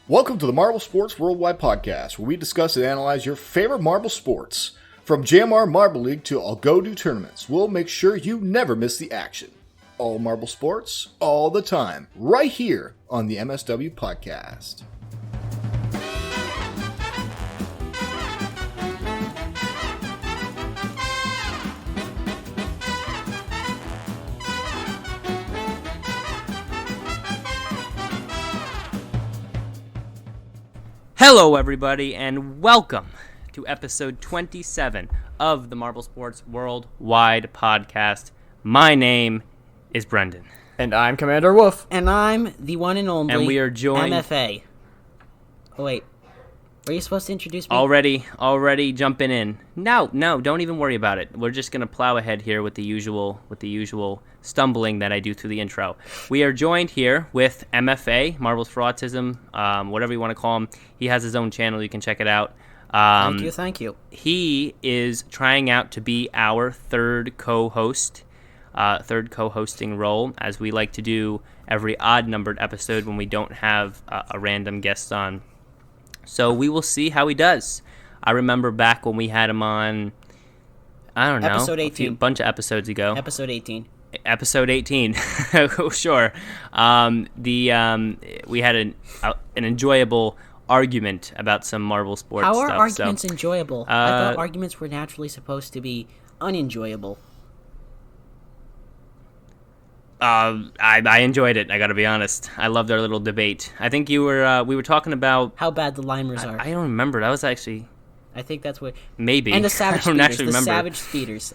Welcome to the Marble Sports Worldwide Podcast, where we discuss and analyze your favorite marble sports. From JMR Marble League to All-Go-Do tournaments, we'll make sure you never miss the action. All marble sports, all the time, right here on the MSW Podcast. Hello, everybody, and welcome to episode 27 of the Marble Sports Worldwide Podcast. My name is Brendan. And I'm Commander Wolf. And I'm the one and only And we are joined... MFA. Oh, wait. Were you supposed to introduce me? Already jumping in. No, don't even worry about it. We're just going to plow ahead here with the usual stumbling that I do through the intro. We are joined here with MFA, Marbles for Autism, whatever you want to call him. He has his own channel. You can check it out. Thank you. He is trying out to be our third co-hosting role, as we like to do every odd-numbered episode when we don't have a random guest on. So we will see how he does. I remember back when we had him on, I don't know, Episode 18. a bunch of episodes ago. Episode 18. Episode 18. Sure. We had an enjoyable argument about some Marble sports How stuff. are arguments enjoyable? I thought arguments were naturally supposed to be unenjoyable. I enjoyed it. I got to be honest. I loved our little debate. I think we were talking about how bad the limers are. I don't remember. That was actually. I think that's what. Maybe. And the savage I don't speeders. actually remember. The savage speeders.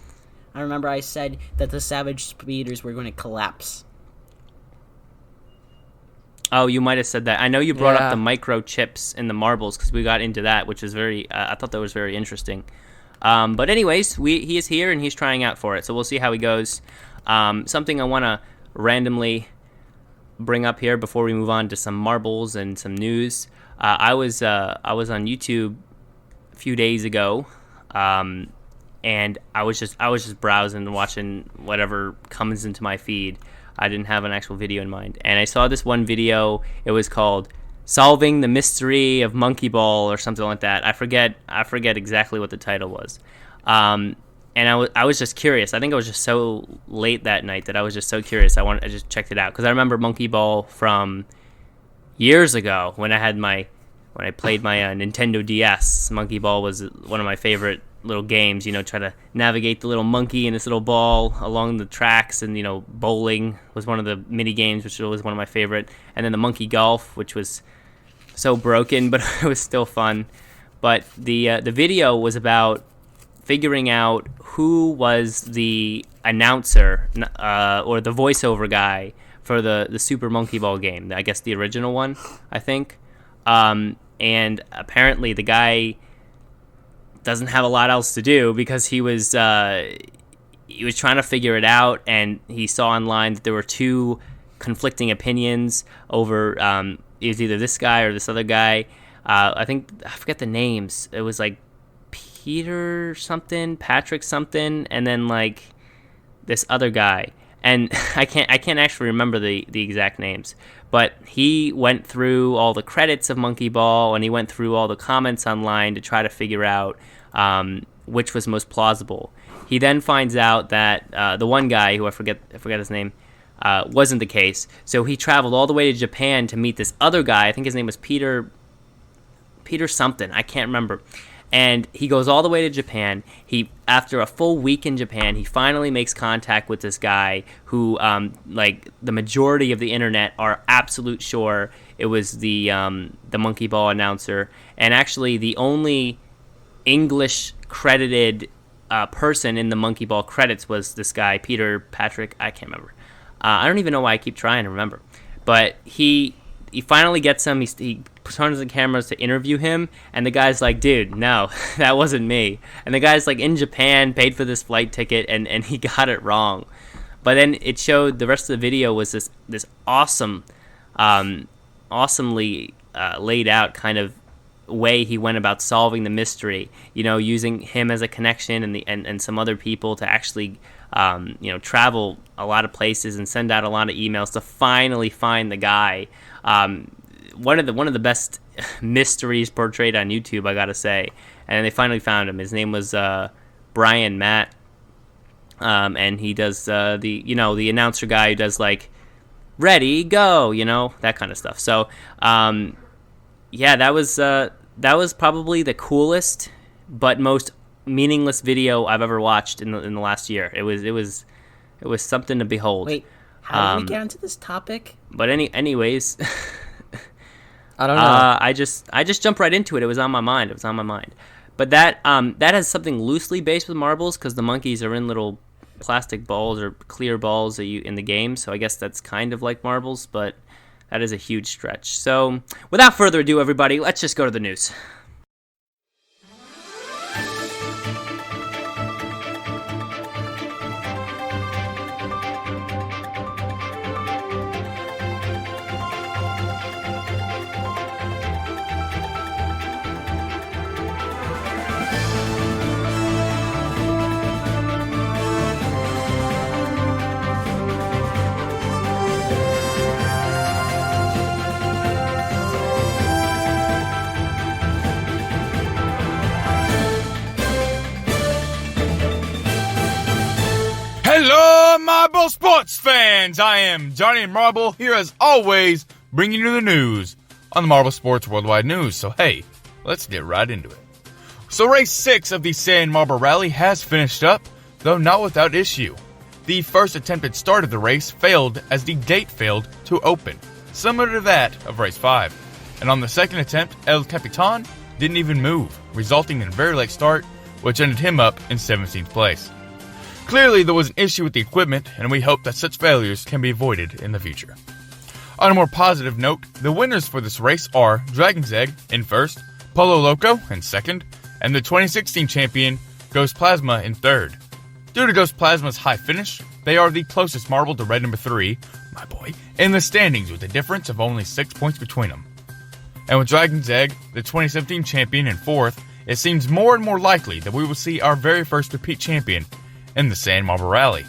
I remember I said that the savage speeders were going to collapse. Oh, you might have said that. I know you brought up the microchips in the marbles because we got into that, which is very. I thought that was very interesting. But anyways, he is here and he's trying out for it, so we'll see how he goes. Something I want to randomly bring up here before we move on to some marbles and some news. I was on YouTube a few days ago, and I was just browsing and watching whatever comes into my feed. I didn't have an actual video in mind, and I saw this one video. It was called "Solving the Mystery of Monkey Ball" or something like that. I forget exactly what the title was. And I was just curious. I think I was just so late that night that I was just so curious. I just checked it out because I remember Monkey Ball from years ago when I played my Nintendo DS. Monkey Ball was one of my favorite little games. You know, try to navigate the little monkey and this little ball along the tracks, and bowling was one of the mini games, which was one of my favorite. And then the Monkey Golf, which was so broken, but it was still fun. But the video was about figuring out who was the announcer or the voiceover guy for the Super Monkey Ball game. I guess the original one, I think. And apparently the guy doesn't have a lot else to do because he was trying to figure it out, and he saw online that there were two conflicting opinions over it was either this guy or this other guy. I forget the names. It was like Peter something, Patrick something, and then like this other guy, and I can't actually remember the exact names, but he went through all the credits of Monkey Ball and he went through all the comments online to try to figure out which was most plausible. He then finds out that the one guy who I forget his name wasn't the case, so he traveled all the way to Japan to meet this other guy. I think his name was Peter something, I can't remember. And he goes all the way to Japan. After a full week in Japan, he finally makes contact with this guy who, like the majority of the internet are absolute sure it was the Monkey Ball announcer. And actually, the only English credited person in the Monkey Ball credits was this guy, Patrick. I can't remember. I don't even know why I keep trying to remember. But he finally gets him. He turns the cameras to interview him, and the guy's like, dude, no, that wasn't me. And the guy's like in Japan, paid for this flight ticket, and he got it wrong. But then it showed, the rest of the video was this awesome, awesomely laid out kind of way he went about solving the mystery, using him as a connection and some other people to actually travel a lot of places and send out a lot of emails to finally find the guy. one of the best mysteries portrayed on YouTube, I gotta say. And they finally found him. His name was Brian Matt, and he does the announcer guy who does like ready go, that kind of stuff. So that was probably the coolest but most meaningless video I've ever watched in the last year. It was something to behold. Wait, how did we get into this topic? But anyways, I don't know. I just jumped right into it. It was on my mind. But that has something loosely based with marbles because the monkeys are in little plastic balls or clear balls in the game. So I guess that's kind of like marbles, but that is a huge stretch. So without further ado, everybody, let's just go to the news. Hello, Marble sports fans! I am Johnny Marble, here as always, bringing you the news on the Marble Sports Worldwide News. So hey, let's get right into it. So race 6 of the Sand Marble Rally has finished up, though not without issue. The first attempted start of the race failed as the gate failed to open, similar to that of race 5. And on the second attempt, El Capitan didn't even move, resulting in a very late start, which ended him up in 17th place. Clearly, there was an issue with the equipment, and we hope that such failures can be avoided in the future. On a more positive note, the winners for this race are Dragon's Egg in first, Polo Loco in second, and the 2016 champion, Ghost Plasma in third. Due to Ghost Plasma's high finish, they are the closest marble to red number 3, my boy, in the standings with a difference of only 6 points between them. And with Dragon's Egg, the 2017 champion in fourth, it seems more and more likely that we will see our very first repeat champion in the Sand Marble Rally.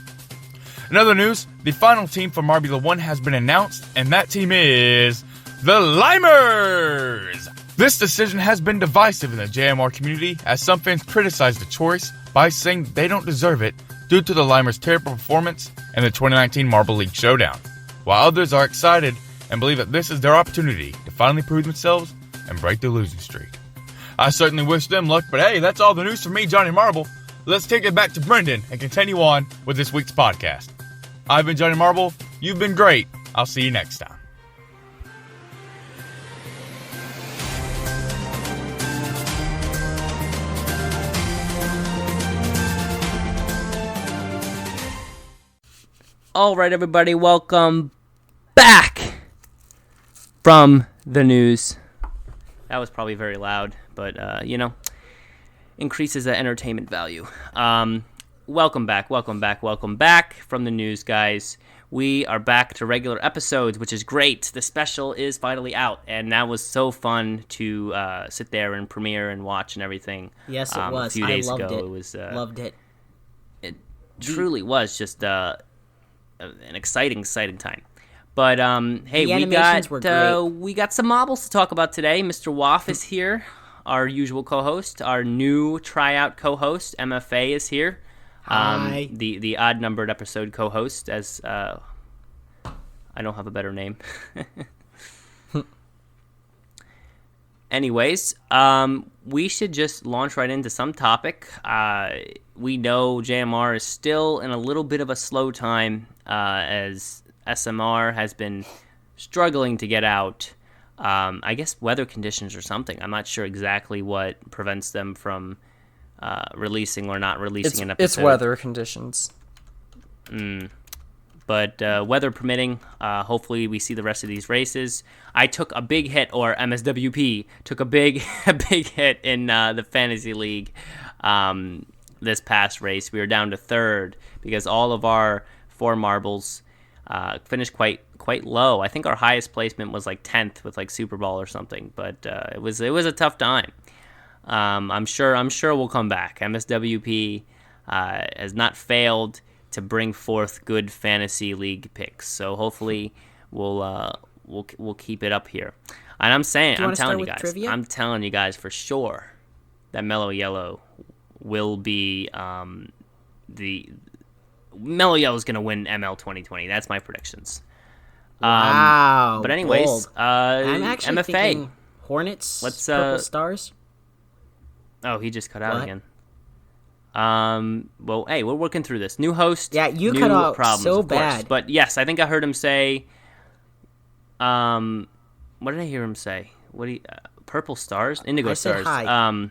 In other news, the final team for Marbula One has been announced, and that team is the Limers! This decision has been divisive in the JMR community, as some fans criticize the choice by saying they don't deserve it due to the Limers' terrible performance in the 2019 Marble League Showdown, while others are excited and believe that this is their opportunity to finally prove themselves and break the losing streak. I certainly wish them luck, but hey, that's all the news from me, Johnny Marble. Let's take it back to Brendan and continue on with this week's podcast. I've been Johnny Marble. You've been great. I'll see you next time. All right, everybody, welcome back from the news. That was probably very loud, but, increases the entertainment value. Welcome back from the news, guys. We are back to regular episodes, which is great. The special is finally out, and that was so fun to sit there and premiere and watch and everything. Yes, it was. A few days I loved ago. it. It was loved it. It truly was just an exciting time. But hey, we got some marbles to talk about today. Mr. Waff is here, our usual co-host. Our new tryout co-host, MFA, is here. Hi. The odd-numbered episode co-host, as I don't have a better name. Anyways, we should just launch right into some topic. We know JMR is still in a little bit of a slow time, as SMR has been struggling to get out. I guess weather conditions or something. I'm not sure exactly what prevents them from releasing or not releasing an episode. It's weather conditions. But weather permitting, hopefully we see the rest of these races. I took a big hit, or MSWP took a big hit in the Fantasy League this past race. We were down to third because all of our 4 marbles finished quite low. I think our highest placement was like 10th with like Super Bowl or something, but it was a tough time. I'm sure we'll come back. MSWP has not failed to bring forth good fantasy league picks, so hopefully we'll we'll keep it up here. And I'm telling you guys for sure that Mellow Yellow will be the Mellow Yellow is going to win ML 2020. That's my predictions. Wow. But anyways, bold. I'm actually MFA. thinking Hornets. Purple Stars. Oh, he just cut out again. Well, hey, we're working through this. New host. Yeah, you new cut out problems, so of course. bad. But yes, I think I heard him say. What did I hear him say? Purple Stars, Indigo Stars. Hi.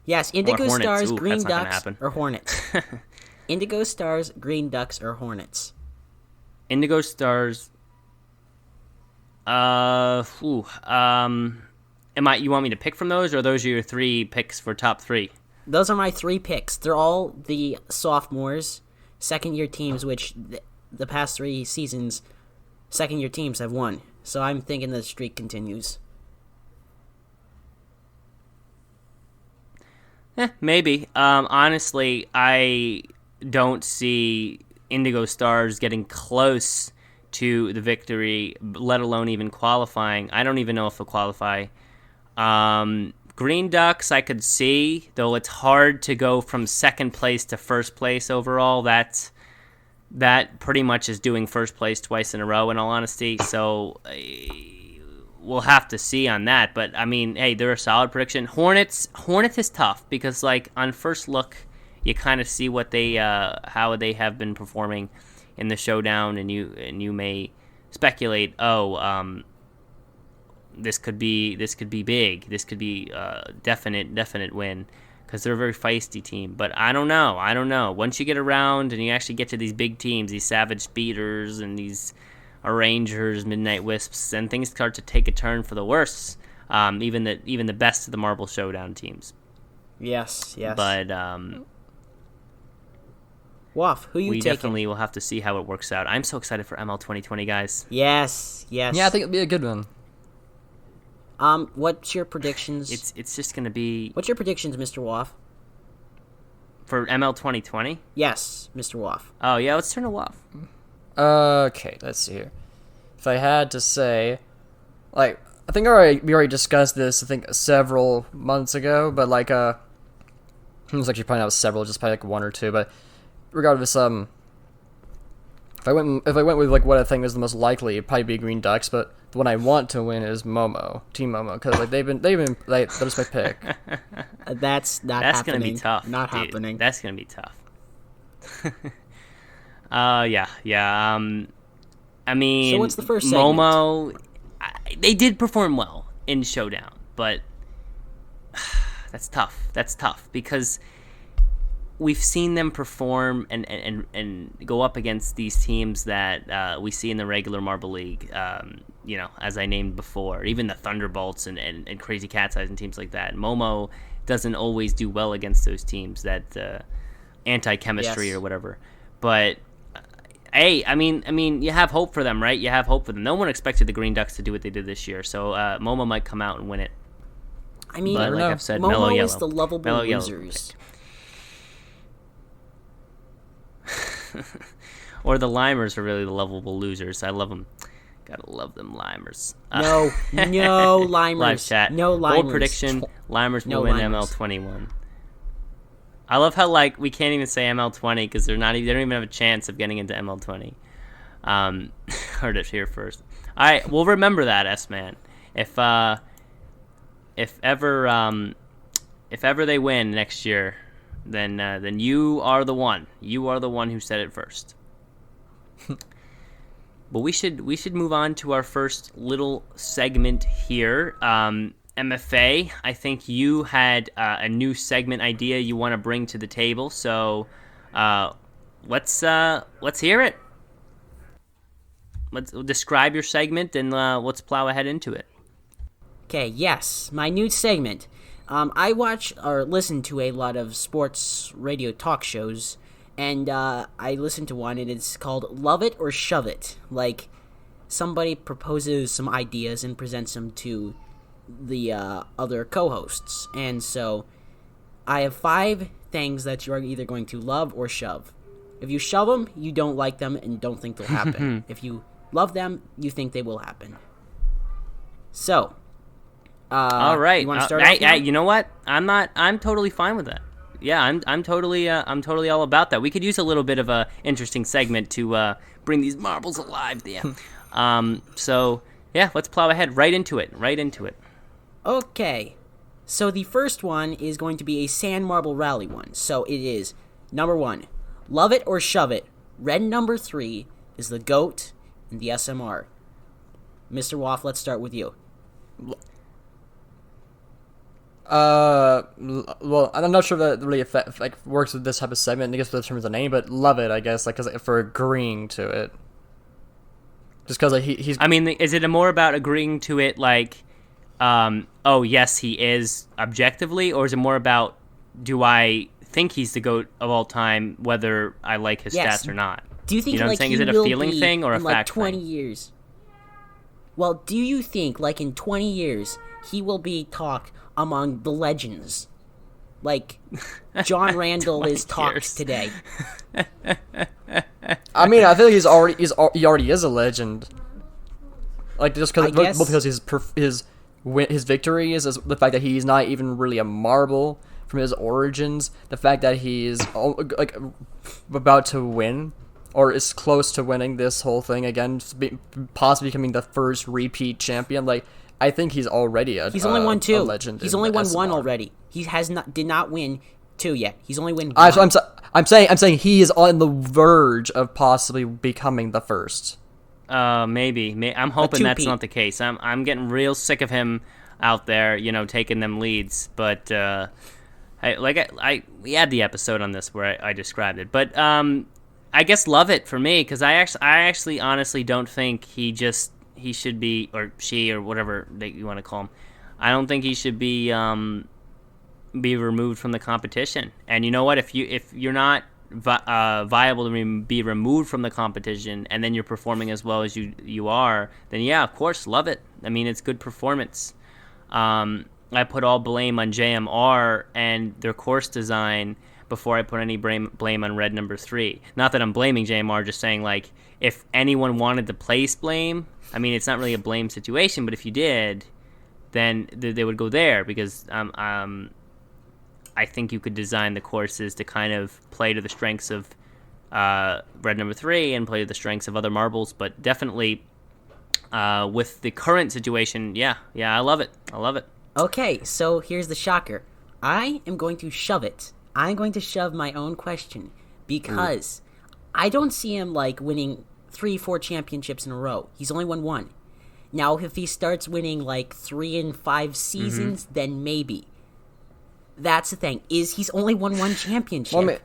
Yes, Indigo Stars, Green Ducks, or Hornets. Indigo Stars, Green Ducks, or Hornets. Indigo Stars. You want me to pick from those, or those are your 3 picks for top 3? Those are my 3 picks. They're all the sophomores, second-year teams, which the past 3 seasons, second-year teams have won. So I'm thinking the streak continues. Maybe. Honestly, I don't see Indigo Stars getting close to the victory, let alone even qualifying. I don't even know if they'll qualify. Green Ducks, I could see, though it's hard to go from second place to first place overall. That pretty much is doing first place twice in a row, in all honesty. So we'll have to see on that. But I mean, hey, they're a solid prediction. Hornets is tough because, like, on first look, you kind of see what they how they have been performing in the showdown, and you may speculate, this could be big. This could be a definite win, because they're a very feisty team. But I don't know. Once you get around and you actually get to these big teams, these Savage Speeders and these Arrangers, Midnight Wisps, and things start to take a turn for the worse. Even the best of the Marble Showdown teams. Yes. But Woff, who you we taking? Definitely will have to see how it works out. I'm so excited for ML 2020, guys. Yes. Yeah, I think it'll be a good one. What's your predictions? It's just gonna be. What's your predictions, Mr. Woff? For ML 2020? Yes, Mr. Woff. Oh yeah, let's turn to Woff. Okay, let's see here. If I had to say, like, I think we already discussed this, I think, several months ago, but, like, it was actually probably not several, just probably, like, 1 or 2, but regardless, if I went with, like, what I think is the most likely, it'd probably be Green Ducks, but the one I want to win is Team Momo, because, like, that is my pick. That's happening. Gonna be tough. Not dude. happening. That's gonna be tough. Yeah. I mean, so what's the first segment? Momo, they did perform well in Showdown, but that's tough because we've seen them perform and go up against these teams that we see in the regular Marble League. As I named before, even the Thunderbolts and Crazy Cat's Eyes and teams like that. Momo doesn't always do well against those teams that anti-chemistry or whatever, but. Hey, I mean, you have hope for them, right? You have hope for them. No one expected the Green Ducks to do what they did this year, so Momo might come out and win it. I mean, but, like I've said, Momo Mellow Yellow. is the lovable losers. Or the Limers are really the lovable losers. I love them. Gotta love them Limers. No Limers. Live chat. No Limers. Bold prediction: Limers will No win Limers. ML 21. I love how, like, we can't even say ML 20 because they don't even have a chance of getting into ML 20. Heard it here first. All right, we'll remember that, S-Man. If ever they win next year, then you are the one. You are the one who said it first. But we should move on to our first little segment here. MFA, I think you had a new segment idea you want to bring to the table, so let's hear it. Let's describe your segment and let's plow ahead into it. Okay, yes, my new segment. I watch or listen to a lot of sports radio talk shows, and I listened to one, and it's called Love It or Shove It. Like, somebody proposes some ideas and presents them to the other co-hosts, and so I have 5 things that you are either going to love or shove. If you shove them, you don't like them and don't think they'll happen. If you love them, you think they will happen. So, all right. You want to start off now? You know what? I'm totally fine with that. Yeah, I'm totally all about that. We could use a little bit of a interesting segment to bring these marbles alive. Yeah. So yeah, let's plow ahead right into it. Okay. So the first one is going to be a sand marble rally one. So it is number 1, love it or shove it. Red number 3 is the GOAT and the SMR. Mr. Waff, let's start with you. Well, I'm not sure if that really works with this type of segment. I guess in terms of name, but love it. I guess for agreeing to it. Just because he's. I mean, is it more about agreeing to it oh yes, he is objectively, or is it more about do I think he's the GOAT of all time, whether I like his stats or not? Do you think you know what I'm saying? Is it a feeling thing or a fact 20 thing? years? Well, do you think in 20 years he will be talked among the legends? Like John Randall is talked today. I mean, I think he already is a legend. Like just because his victory is the fact that he's not even really a marble from his origins. The fact that he's about to win or is close to winning this whole thing again, possibly becoming the first repeat champion. Like I think he's already he's only won 2. Legend. He's only won SMR. 1 already. He did not win 2 yet. He's only won 1. I'm saying he is on the verge of possibly becoming the first. Maybe. I'm hoping that's not the case. I'm getting real sick of him out there, taking them leads. But we had the episode on this where I described it. But I guess love it for me because I actually honestly don't think he should be, or she, or whatever that you want to call him. I don't think he should be removed from the competition. And you know what? If you're not viable to be removed from the competition, and then you're performing as well as you are, then yeah, of course, love it. I mean, it's good performance. I put all blame on JMR and their course design before I put any blame on red number 3. Not that I'm blaming JMR, just saying if anyone wanted to place blame, I mean, it's not really a blame situation, but if you did, then they would go there because I think you could design the courses to kind of play to the strengths of red number 3 and play to the strengths of other marbles, but definitely with the current situation, yeah, I love it. Okay, so here's the shocker. I am going to shove it. I'm going to shove my own question because I don't see him winning 3-4 championships in a row. He's only won 1. Now, if he starts winning 3 and 5 seasons, then maybe. That's the thing. He's only won 1 championship.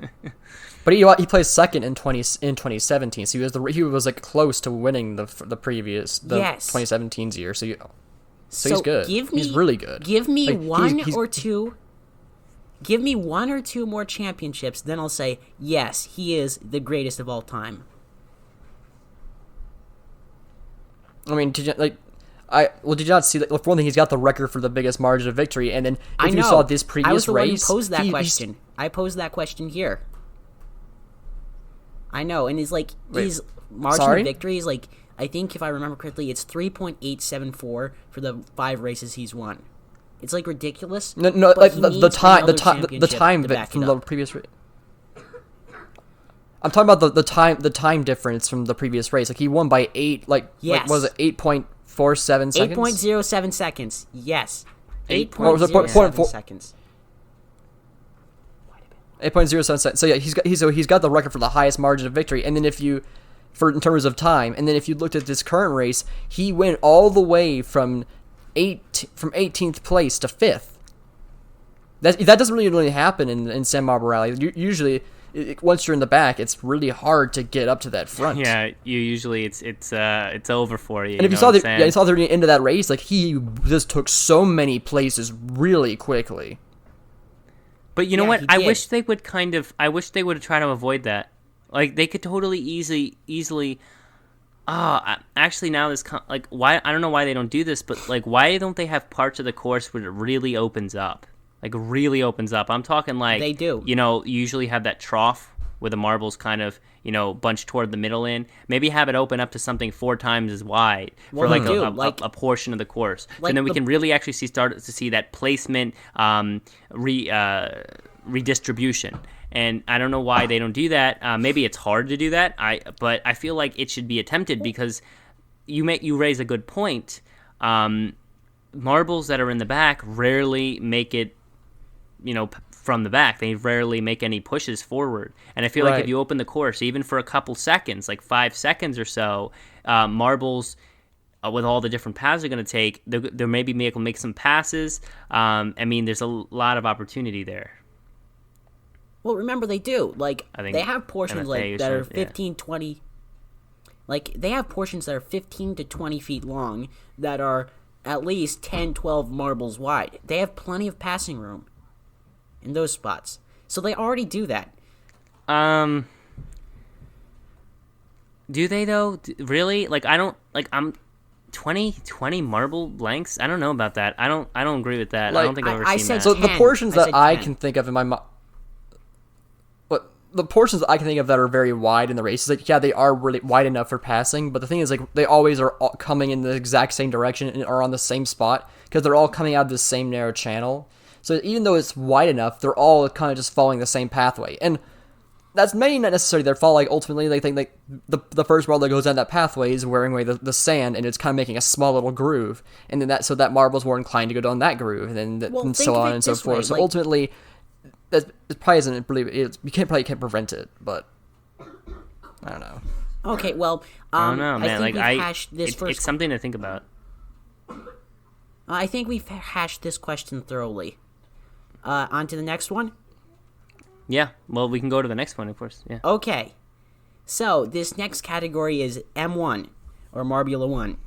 But he placed second in 2017, so he was close to winning the 2017's year. So he's good. He's really good. Give me one or two more championships, then I'll say yes, he is the greatest of all time. I mean, did you not see that? For one thing, he's got the record for the biggest margin of victory, and then if you saw this previous race, I was the one who posed that question. I posed that question here. I know, and his margin of victory is I think if I remember correctly, it's 3.874 for the 5 races he's won. It's ridiculous. No, the time from the previous race. I'm talking about the time difference from the previous race. He won by 8. Yes. Was it 8.47 seconds? 8.07 seconds. Yes. 8.07 seconds. 8.07 seconds. So yeah, he's got the record for the highest margin of victory. And then in terms of time, and then if you looked at this current race, he went all the way from 18th place to 5th. That doesn't really happen in San Marble Rally. Usually, once you're in the back, it's really hard to get up to that front. Yeah, usually it's over for you. And if you saw the end of that race, he just took so many places really quickly. But you know what? I wish they would try to avoid that. They could totally easily. Actually, now this why I don't know why they don't do this, but why don't they have parts of the course where it really opens up? Really opens up. I'm talking they do. You usually have that trough with the marbles kind of, bunched toward the middle in. Maybe have it open up to something 4 times as wide for a portion of the course. And then we can really actually start to see that placement redistribution. And I don't know why they don't do that. Maybe it's hard to do that. But I feel like it should be attempted because you raise a good point. Marbles that are in the back rarely make it, from the back. They rarely make any pushes forward. And I feel like if you open the course, even for a couple seconds, like 5 seconds or so, marbles with all the different paths they're going to take, they're maybe make some passes. There's a lot of opportunity there. Well, remember they do. They have portions MFA that are 15, 20. They have portions that are 15 to 20 feet long that are at least 10, 12 marbles wide. They have plenty of passing room in those spots. So they already do that. Do they, though? Really? I'm 20 marble lengths? I don't know about that. I don't agree with that. I don't think I've ever seen that. So the portions that I can think of in my mind... The portions that I can think of that are very wide in the races, they are really wide enough for passing, but the thing is, they always are coming in the exact same direction and are on the same spot, because they're all coming out of the same narrow channel. So even though it's wide enough, they're all kind of just following the same pathway. And that's maybe not necessarily their fault. Ultimately, they think the first marble that goes down that pathway is wearing away the sand, and it's kind of making a small little groove. And then so that marble's more inclined to go down that groove, and so on and so forth. So ultimately... It probably isn't really. You can't prevent it, but I don't know. Okay, well, I don't know, man. It's something to think about. I think we've hashed this question thoroughly. On to the next one. Yeah. Well, we can go to the next one, of course. Yeah. Okay. So this next category is M1 or Marbula One.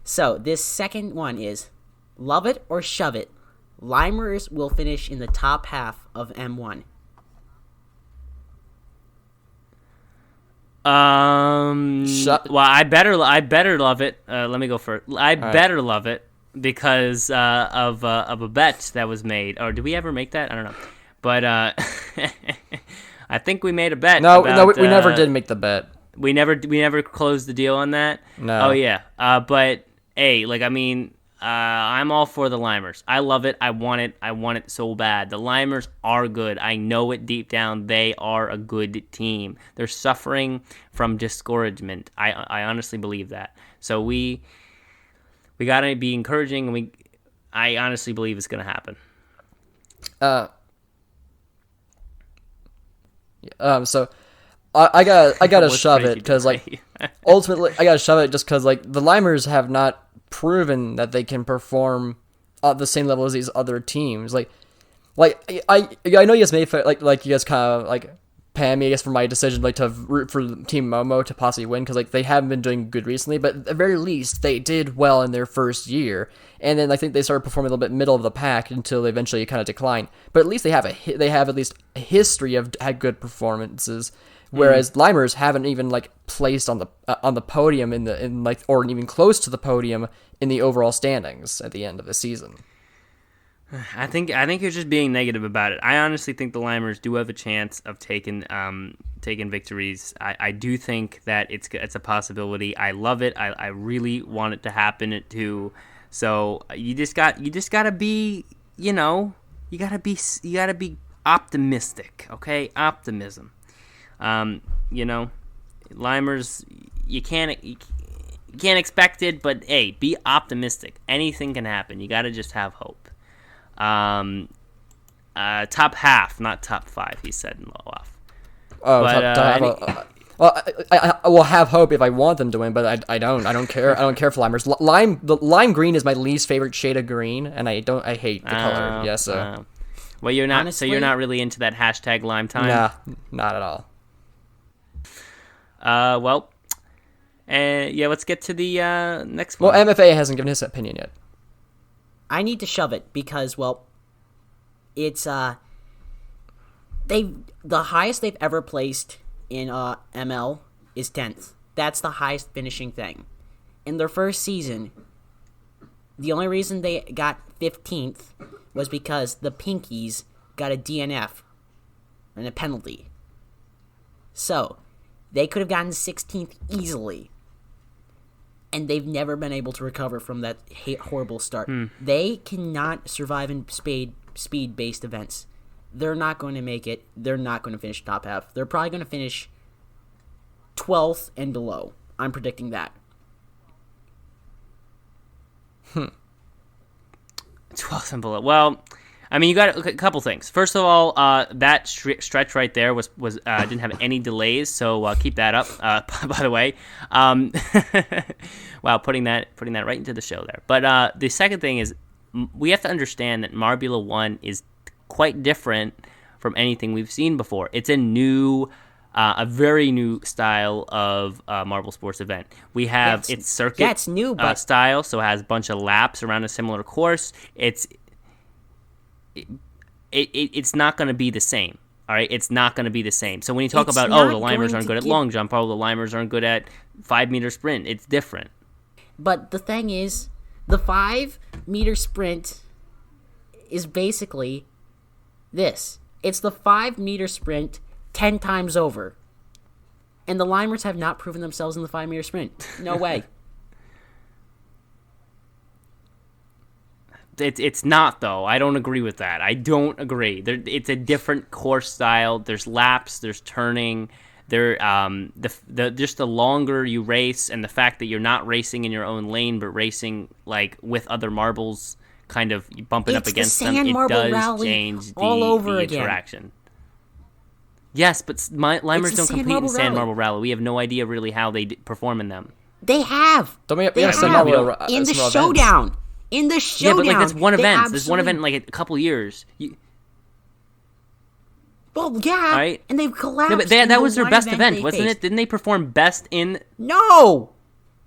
So this second one is love it or shove it. Limers will finish in the top half of M1. Well, I better love it. Let me go first. Better love it because of a bet that was made. Or did we ever make that? I don't know. But I think we made a bet. No, we never did make the bet. We never closed the deal on that. No. Oh yeah. But hey, I'm all for the Limers. I love it. I want it so bad. The Limers are good. I know it deep down. They are a good team. They're suffering from discouragement. I honestly believe that. So we gotta be encouraging, and I honestly believe it's gonna happen. So I gotta shove it because ultimately I gotta shove it just because the Limers have not proven that they can perform at the same level as these other teams. I know you guys made you guys kind of pam me, I guess, for my decision to root for Team Momo to possibly win because they haven't been doing good recently, but at the very least they did well in their first year, and then I think they started performing a little bit middle of the pack until they eventually kind of declined. But at least they have at least a history of had good performances. Whereas Limers haven't even placed on the podium or even close to the podium in the overall standings at the end of the season. I think you're just being negative about it. I honestly think the Limers do have a chance of taking victories. I do think that it's a possibility. I love it. I really want it to happen too. So you just gotta be you gotta be optimistic. Okay, optimism. Limers, you can't expect it, but hey, be optimistic. Anything can happen. You gotta just have hope. Top half, not top 5, he said in off. Oh, but, I will have hope if I want them to win, but I don't care. I don't care for Limers. The lime green is my least favorite shade of green, and I hate the color. Yeah, so. Well, you're not. Honestly, so you're not really into that hashtag lime time. Nah, not at all. Let's get to the next one. Well, MFA hasn't given his opinion yet. I need to shove it because, it's the highest they've ever placed in ML is 10th. That's the highest finishing thing. In their first season, the only reason they got 15th was because the Pinkies got a DNF and a penalty. So, they could have gotten 16th easily. And they've never been able to recover from that horrible start. They cannot survive in speed-based events. They're not going to make it. They're not going to finish top half. They're probably going to finish 12th and below. I'm predicting that. 12th and below. Well, I mean, you got a couple things. First of all, that stretch right there was didn't have any delays, so keep that up. By the way, wow, putting that right into the show there. But the second thing is, we have to understand that Marbula One is quite different from anything we've seen before. It's a very new style of marble sports event. We have its circuit it's new, but style, so it has a bunch of laps around a similar course. It's not going to be the same. All right, it's not going to be the same. So when you talk about the Limers aren't good at long jump, the Limers aren't good at 5-meter sprint, it's different. But the thing is, the 5-meter sprint is basically this. It's the 5-meter sprint 10 times over. And the Limers have not proven themselves in the 5-meter sprint. No way. It's not, though. I don't agree with that. I don't agree. It's a different course style. There's laps. There's turning. Just the longer you race, and the fact that you're not racing in your own lane, but racing like with other marbles, kind of bumping up against them. It does change the interaction. Yes, but Limers don't compete in Sand Marble Rally. We have no idea really how they perform in them. They have. In the showdown. In the showdown. Yeah, but that's one event. There's one event in a couple years. Well, yeah. Right? And they've collapsed. No, but that was their best event, wasn't it? Didn't they perform best in... No!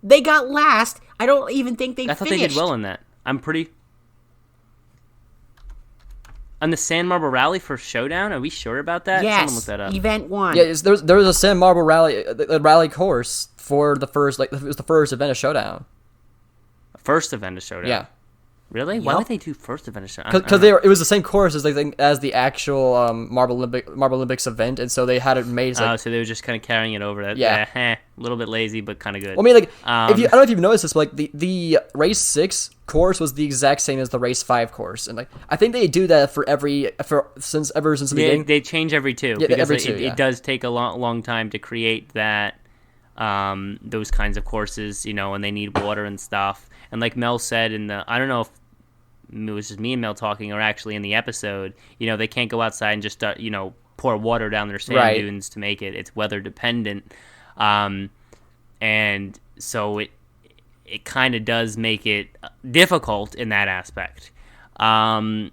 They got last. I don't even think they finished. I thought they did well in that. I'm pretty... On the Sand Marble Rally for Showdown? Are we sure about that? Yes. Someone look that up. Event 1. Yeah, there was a Sand Marble Rally course for the first, it was the first event of Showdown. First event of Showdown? Yeah. Really? Why would they do first event of Showdown? Because it was the same course as the actual Marble Olympics event, and so they had it made. So they were just kind of carrying it over. A little bit lazy, but kind of good. Well, I mean, I don't know if you've noticed this, but the race 6 course was the exact same as the race 5 course, and I think they do that ever since the beginning. They change every 2 because it does take a long time to create that. Those kinds of courses, and they need water and stuff. And like Mel said I don't know if it was just me and Mel talking, or actually in the episode, they can't go outside and just pour water down their sand dunes to make it. It's weather dependent, and so it kind of does make it difficult in that aspect. I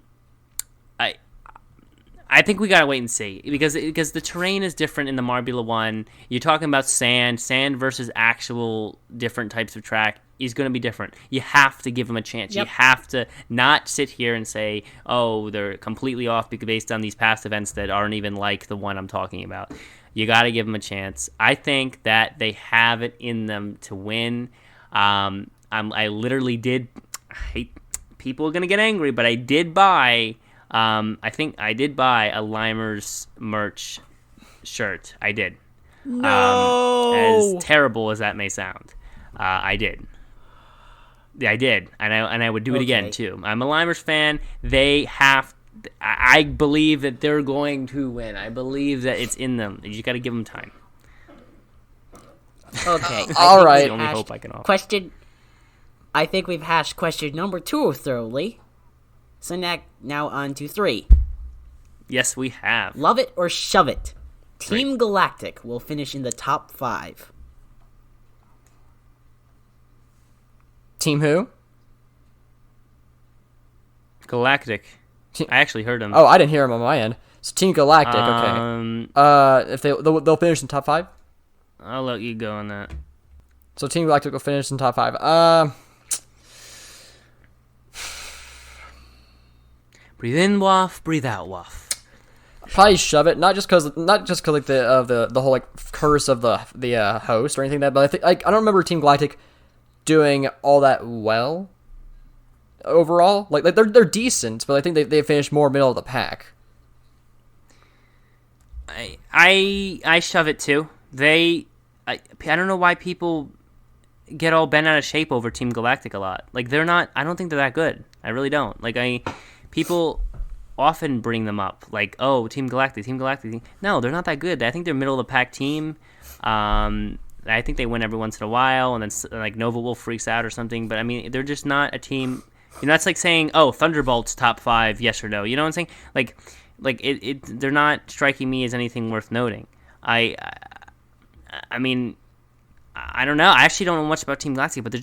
think we gotta wait and see because the terrain is different in the Marbula One. You're talking about sand versus actual different types of track is going to be different. You have to give them a chance. Yep. You have to not sit here and say, "Oh, they're completely off based on these past events that aren't even like the one I'm talking about." You got to give them a chance. I think that they have it in them to win. I literally did. I hate people are going to get angry, but I did buy. I think I did buy a Limers merch shirt. I did. No. As terrible as that may sound, I did. Yeah, I did, and I would do it again too. I'm a Limers fan. They have. I believe that they're going to win. I believe that it's in them. You just got to give them time. Okay. All right. That's the only hope I can offer. Question. I think we've hashed question number 2 thoroughly. So now on to 3. Yes, we have. Love it or shove it. Team Galactic will finish in the top 5. Team who? Galactic. I actually heard him. Oh, I didn't hear him on my end. So Team Galactic, okay. If they'll finish in top 5. I'll let you go on that. So Team Galactic will finish in top 5. Breathe in, waff. Breathe out, waff. Probably shove it. Not just because like the whole curse of the host or anything like that. But I think I don't remember Team Galactic doing all that well overall. Like they're decent, but I think they finished more middle of the pack. I shove it too. I don't know why people get all bent out of shape over Team Galactic a lot. Like, they're not. I don't think they're that good. I really don't. Like, people often bring them up. Like, oh, Team Galactic. No, they're not that good. I think they're middle of the pack team. I think they win every once in a while, and then like Nova Wolf freaks out or something. But I mean, they're just not a team. That's like saying, oh, Thunderbolt's top 5, yes or no. You know what I'm saying? Like they're not striking me as anything worth noting. I mean, I don't know. I actually don't know much about Team Galactic, but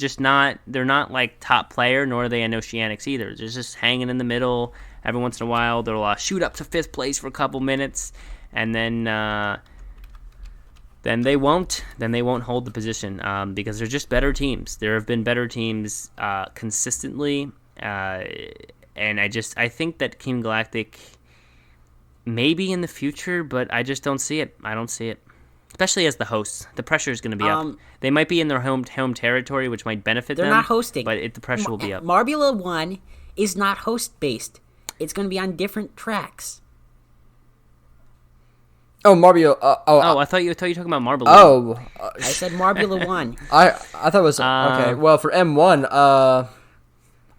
they're not like top player, nor are they in Oceanics either. They're just hanging in the middle. Every once in a while, they'll shoot up to 5th place for a couple minutes, and then they won't hold the position because they're just better teams. There have been better teams consistently, and I think that Team Galactic maybe in the future, but I just don't see it. I don't see it. Especially as the hosts, the pressure is going to be up. They might be in their home territory, which might benefit them. They're not hosting, but the pressure will be up. Marbula One is not host based. It's going to be on different tracks. Oh, Marbula. I thought you were talking about Marbula. Oh, I said Marbula One. I thought it was okay. Well, for M1, I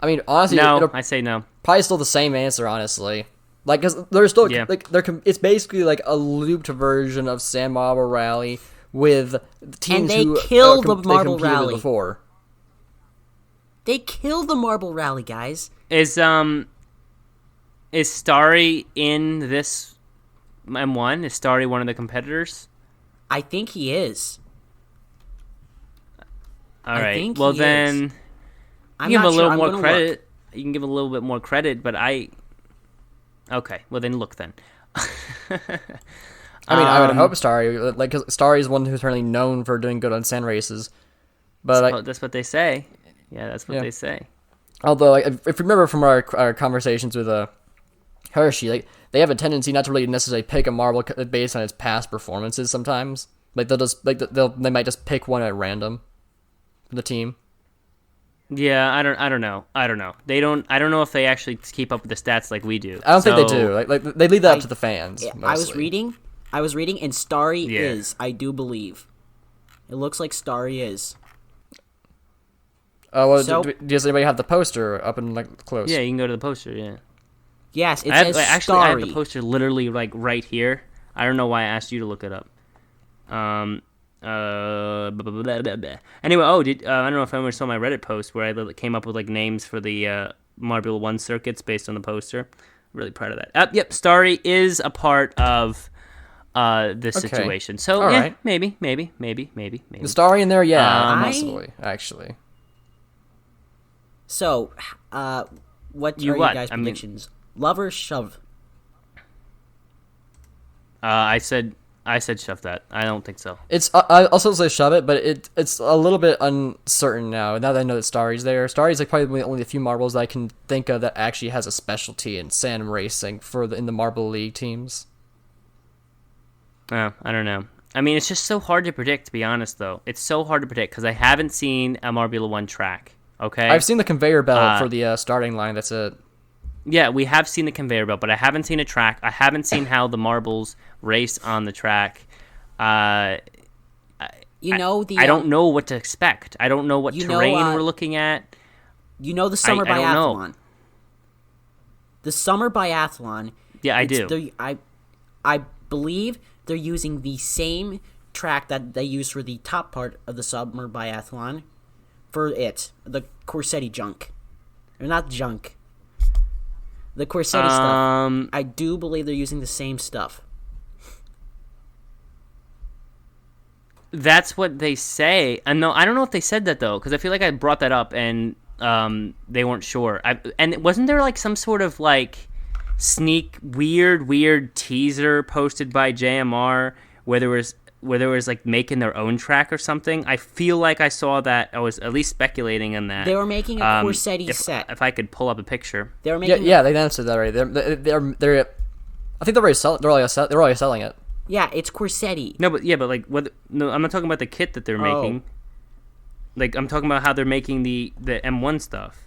mean, honestly, no, I say no. Probably still the same answer, honestly. Like, cause they're still it's basically like a looped version of San Marble Rally with teams and who killed the Marble Rally before. They killed the Marble Rally, guys. Is Starry in this M1? Is Starry one of the competitors? I think he is. All right. Well, then you give a little more credit. You can give a little bit more credit, but okay. Well, then look then. I mean, I would hope Starry, like, cause Starry is one who's currently known for doing good on sand races. But that's what they say. Yeah, that's what they say. Although, like, if you remember from our conversations with Hershey, like, they have a tendency not to really necessarily pick a marble based on its past performances. Sometimes, like, they might just pick one at random from the team. Yeah, I don't know. I don't know if they actually keep up with the stats like we do. I don't think they do. Like they leave that up to the fans. Yeah, I was reading, and Starry is. I do believe. It looks like Starry is. Well, does anybody have the poster up and like close? Yeah, you can go to the poster. Yeah. Yes, it says Starry. I have the poster literally like right here. I don't know why I asked you to look it up. Anyway, I don't know if anyone saw my Reddit post where I came up with like names for the Marbula One circuits based on the poster. Really proud of that. Yep, Starry is a part of this situation. So all yeah, right. maybe. The Starry in there, possibly, actually. So, what are you guys' predictions? Love or shove? I said shove that. I don't think so. It's I also say shove it, but it's a little bit uncertain now. Now that I know that Starry's there, Starry's like probably only a few marbles that I can think of that actually has a specialty in sand racing in the Marble League teams. I don't know. I mean, it's just so hard to predict. To be honest, though, it's so hard to predict because I haven't seen a Marbula One track. Okay, I've seen the conveyor belt for the starting line. That's it. Yeah, we have seen the conveyor belt, but I haven't seen a track. I haven't seen how the marbles race on the track. I don't know what to expect. I don't know what terrain we're looking at. You know the summer biathlon. I don't know. The summer biathlon. Yeah, I do. I believe they're using the same track that they use for the top part of the summer biathlon for the Corsetti junk. Or not junk. The Corsetti stuff. I do believe they're using the same stuff. That's what they say. No, I don't know if they said that, though, because I feel like I brought that up, and they weren't sure. And wasn't there, like, some sort of, like, weird teaser posted by JMR where there was like making their own track or something? I feel like I saw that. I was at least speculating on that. They were making a Corsetti set. If I could pull up a picture. They were making they announced that already. They're I think they're already selling it. Yeah, it's Corsetti. No, but like what? No, I'm not talking about the kit that they're making. Like I'm talking about how they're making the M1 stuff.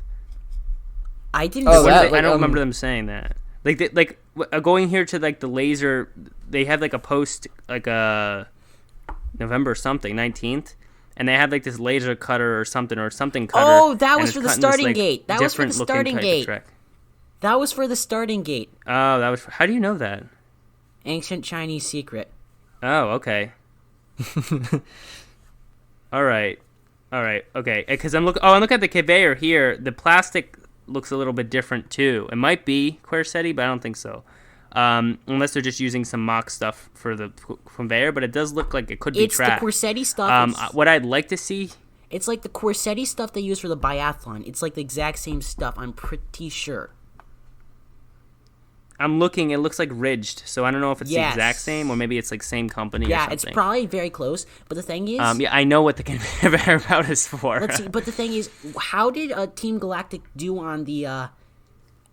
I didn't. I don't remember them saying that. going here to like the laser, they had like a post like a November something 19th, and they had like this laser cutter or something cutter. Oh, that was for the starting gate. That was for the starting gate. That was for the starting gate. Oh, that was. How do you know that? Ancient Chinese secret. Oh, okay. All right, okay. Because I'm looking at the conveyor here. The plastic looks a little bit different too. It might be Quercetti, but I don't think so. Unless they're just using some mock stuff for the conveyor, but it does look like it could be track. It's the Quercetti stuff. What I'd like to see. It's like the Quercetti stuff they use for the biathlon. It's like the exact same stuff. I'm pretty sure. I'm looking. It looks like ridged, so I don't know if it's the exact same or maybe it's like same company. Yeah, or something. It's probably very close. But the thing is, I know what the conveyor belt is for. Let's see. But the thing is, how did Team Galactic do on the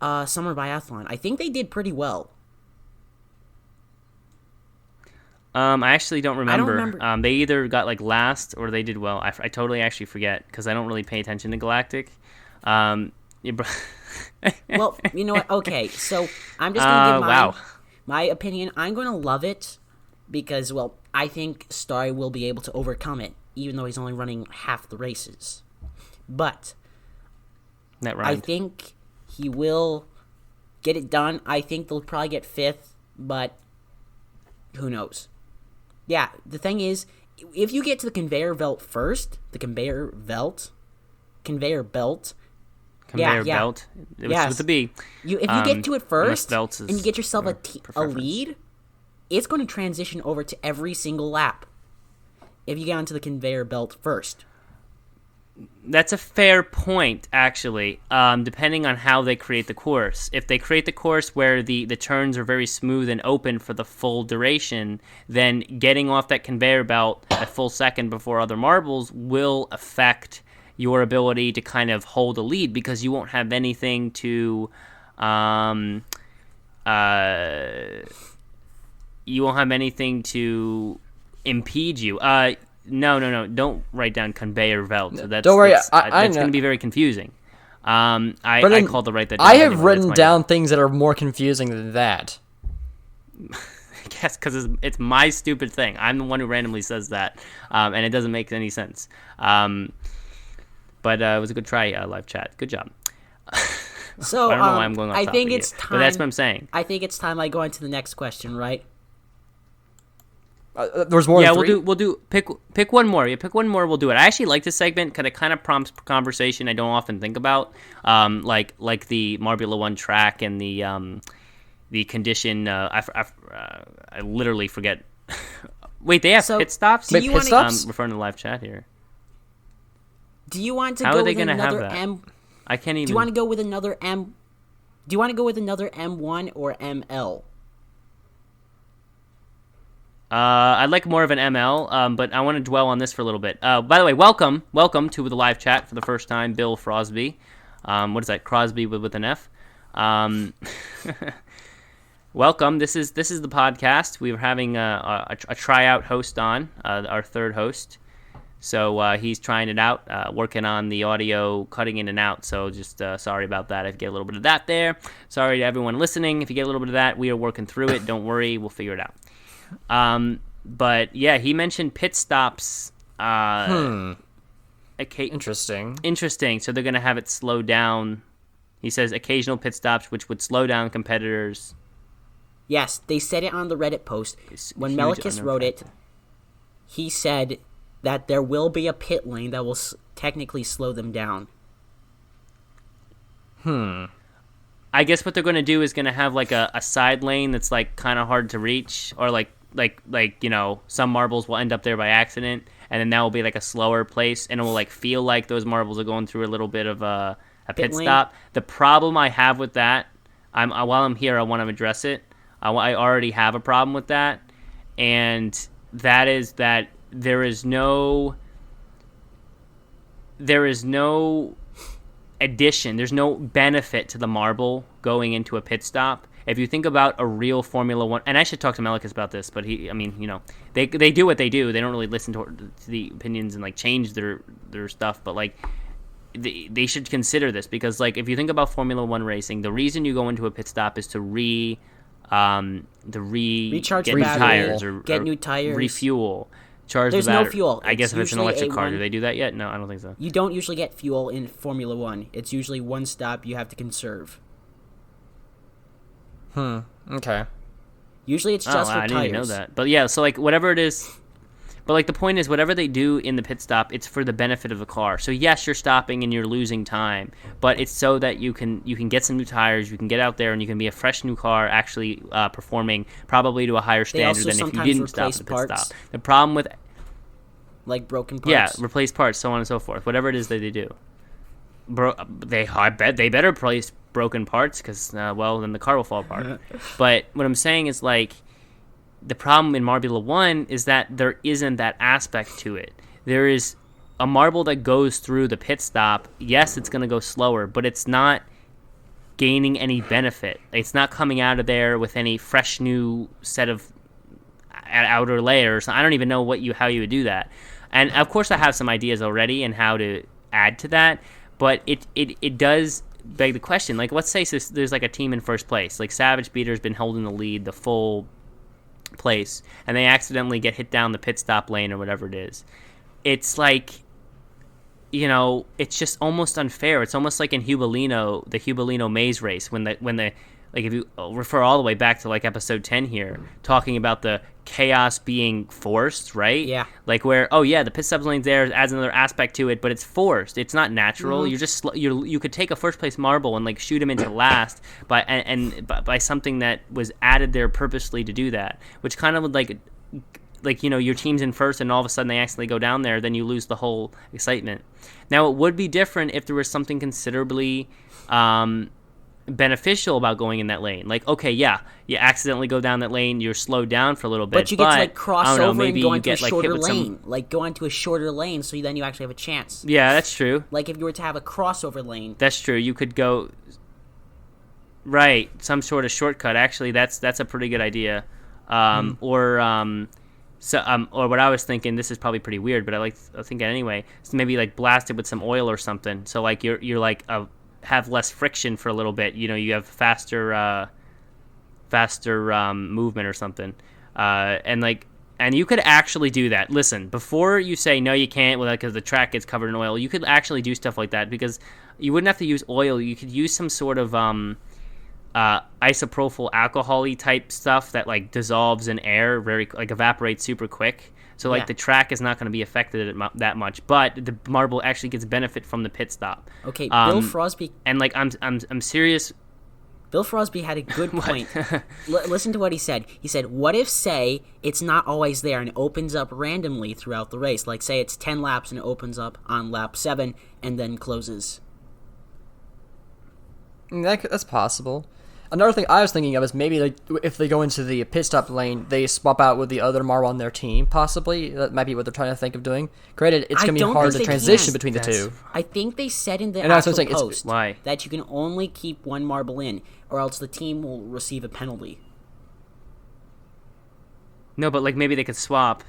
summer biathlon? I think they did pretty well. I actually don't remember. I don't remember. They either got like last or they did well. I totally actually forget because I don't really pay attention to Galactic. Well, you know what? Okay, so I'm just going to give my opinion. I'm going to love it because, well, I think Starry will be able to overcome it, even though he's only running half the races. But I think he will get it done. I think they'll probably get 5th, but who knows? Yeah, the thing is, if you get to the conveyor belt first, conveyor belt. Conveyor belt. It was with the B. If you get to it first and you get yourself a lead, it's going to transition over to every single lap. If you get onto the conveyor belt first. That's a fair point, actually, depending on how they create the course. If they create the course where the turns are very smooth and open for the full duration, then getting off that conveyor belt a full second before other marbles will affect your ability to kind of hold a lead because you won't have anything to impede you. No. Don't write down conveyor belt. Don't worry. It's going to be very confusing. I called the right that. I have written down things that are more confusing than that. I guess because it's my stupid thing. I'm the one who randomly says that, and it doesn't make any sense. But it was a good try, live chat. Good job. So I don't know why I'm going off topic. I think it's time. But that's what I'm saying. I think it's time I go into the next question, right? There's more. Yeah, than 3? we'll do pick one more. Yeah, pick one more. We'll do it. I actually like this segment because it kind of prompts conversation I don't often think about, like the Marbula One track and the condition. I literally forget. Wait, they have pit stops. Wait, pit stops? I'm referring to the live chat here. Do you want to How go are they with gonna another have that? M? I can't even. Do you want to go with another M? Do you want to go with another M1 or ML? I'd like more of an ML, but I want to dwell on this for a little bit. By the way, welcome to the live chat for the first time, Bill Frosby. What is that? Crosby with an F. Welcome. This is the podcast. We were having a tryout host on, our third host. So he's trying it out, working on the audio, cutting in and out. So just sorry about that if you get a little bit of that there. Sorry to everyone listening if you get a little bit of that. We are working through it. Don't worry. We'll figure it out. But, yeah, he mentioned pit stops. Interesting. Interesting. So they're going to have it slow down. He says occasional pit stops, which would slow down competitors. Yes, they said it on the Reddit post. When Melikis wrote it, he said that there will be a pit lane that will technically slow them down. I guess what they're going to do is going to have like a side lane that's like kind of hard to reach, or like you know, some marbles will end up there by accident, and then that will be like a slower place, and it will like feel like those marbles are going through a little bit of a pit stop. The problem I have with that, while I'm here, I want to address it. I already have a problem with that, and that is that there is no addition, there's no benefit to the marble going into a pit stop. If you think about a real Formula One, and I should talk to Melikis about this, but they do what they do. They don't really listen to the opinions and like change their stuff, but like they should consider this, because like if you think about Formula One racing, the reason you go into a pit stop is to Recharge get the new battery, tires get new tires, refuel. Charge There's the battery. no fuel. I guess if it's an electric car, A1. do they do that yet? No, I don't think so. You don't usually get fuel in Formula One. It's usually one stop you have to conserve. Okay. Usually it's just for I tires. didn't even know that. But yeah, so like whatever it is, but like the point is whatever they do in the pit stop, it's for the benefit of the car. So yes, you're stopping and you're losing time, but it's so that you can get some new tires, you can get out there and you can be a fresh new car, actually performing probably to a higher standard than if you didn't stop at the pit stop. The problem with like broken parts. Yeah, replace parts, so on and so forth. Whatever it is that they do. I bet they better replace broken parts because, well, then the car will fall apart. But what I'm saying is, like, the problem in Marbula One is that there isn't that aspect to it. There is a marble that goes through the pit stop. Yes, it's going to go slower, but it's not gaining any benefit. It's not coming out of there with any fresh new set of outer layers. I don't even know how you would do that. And of course I have some ideas already and how to add to that, but it does beg the question. Like, let's say there's like a team in first place, like Savage Beater's been holding the lead the full place, and they accidentally get hit down the pit stop lane or whatever it is. It's like, you know, it's just almost unfair. It's almost like in the Hubelino maze race when the like, if you refer all the way back to like episode 10 here, talking about the chaos being forced, right? Yeah. Like where, oh yeah, the pit stop lane there adds another aspect to it, but it's forced. It's not natural. You're just you could take a first place marble and like shoot him into last by something that was added there purposely to do that, which kind of would like, you know, your team's in first and all of a sudden they accidentally go down there, then you lose the whole excitement. Now it would be different if there was something considerably beneficial about going in that lane. Like, okay, yeah, you accidentally go down that lane, you're slowed down for a little bit, but you get to like cross over and go into a like, shorter lane. Like go into a shorter lane, so then you actually have a chance. Yeah, that's true. Like if you were to have a crossover lane. That's true. You could go right, some sort of shortcut. Actually, that's a pretty good idea. Or what I was thinking, this is probably pretty weird, but I think it anyway. So maybe like blast it with some oil or something. So like you're like have less friction for a little bit. You know, you have faster movement or something. And you could actually do that. Listen, before you say no, you can't, well, because the track gets covered in oil, you could actually do stuff like that because you wouldn't have to use oil. You could use some sort of isopropyl alcohol-y type stuff that like dissolves in air, like evaporates super quick. So like the track is not going to be affected that much, but the marble actually gets benefit from the pit stop. Okay, Bill Frosby. And like I'm serious. Bill Frosby had a good point. Listen to what he said. He said, "What if, say, it's not always there and it opens up randomly throughout the race? Like, say it's 10 laps and it opens up on lap 7 and then closes." That's possible. Another thing I was thinking of is maybe like if they go into the pit stop lane, they swap out with the other marble on their team. Possibly that might be what they're trying to think of doing. Granted, it's going to be hard to transition between the two. I think they said in the and actual post why? that you can only keep one marble in, or else the team will receive a penalty. No, but like maybe they could swap,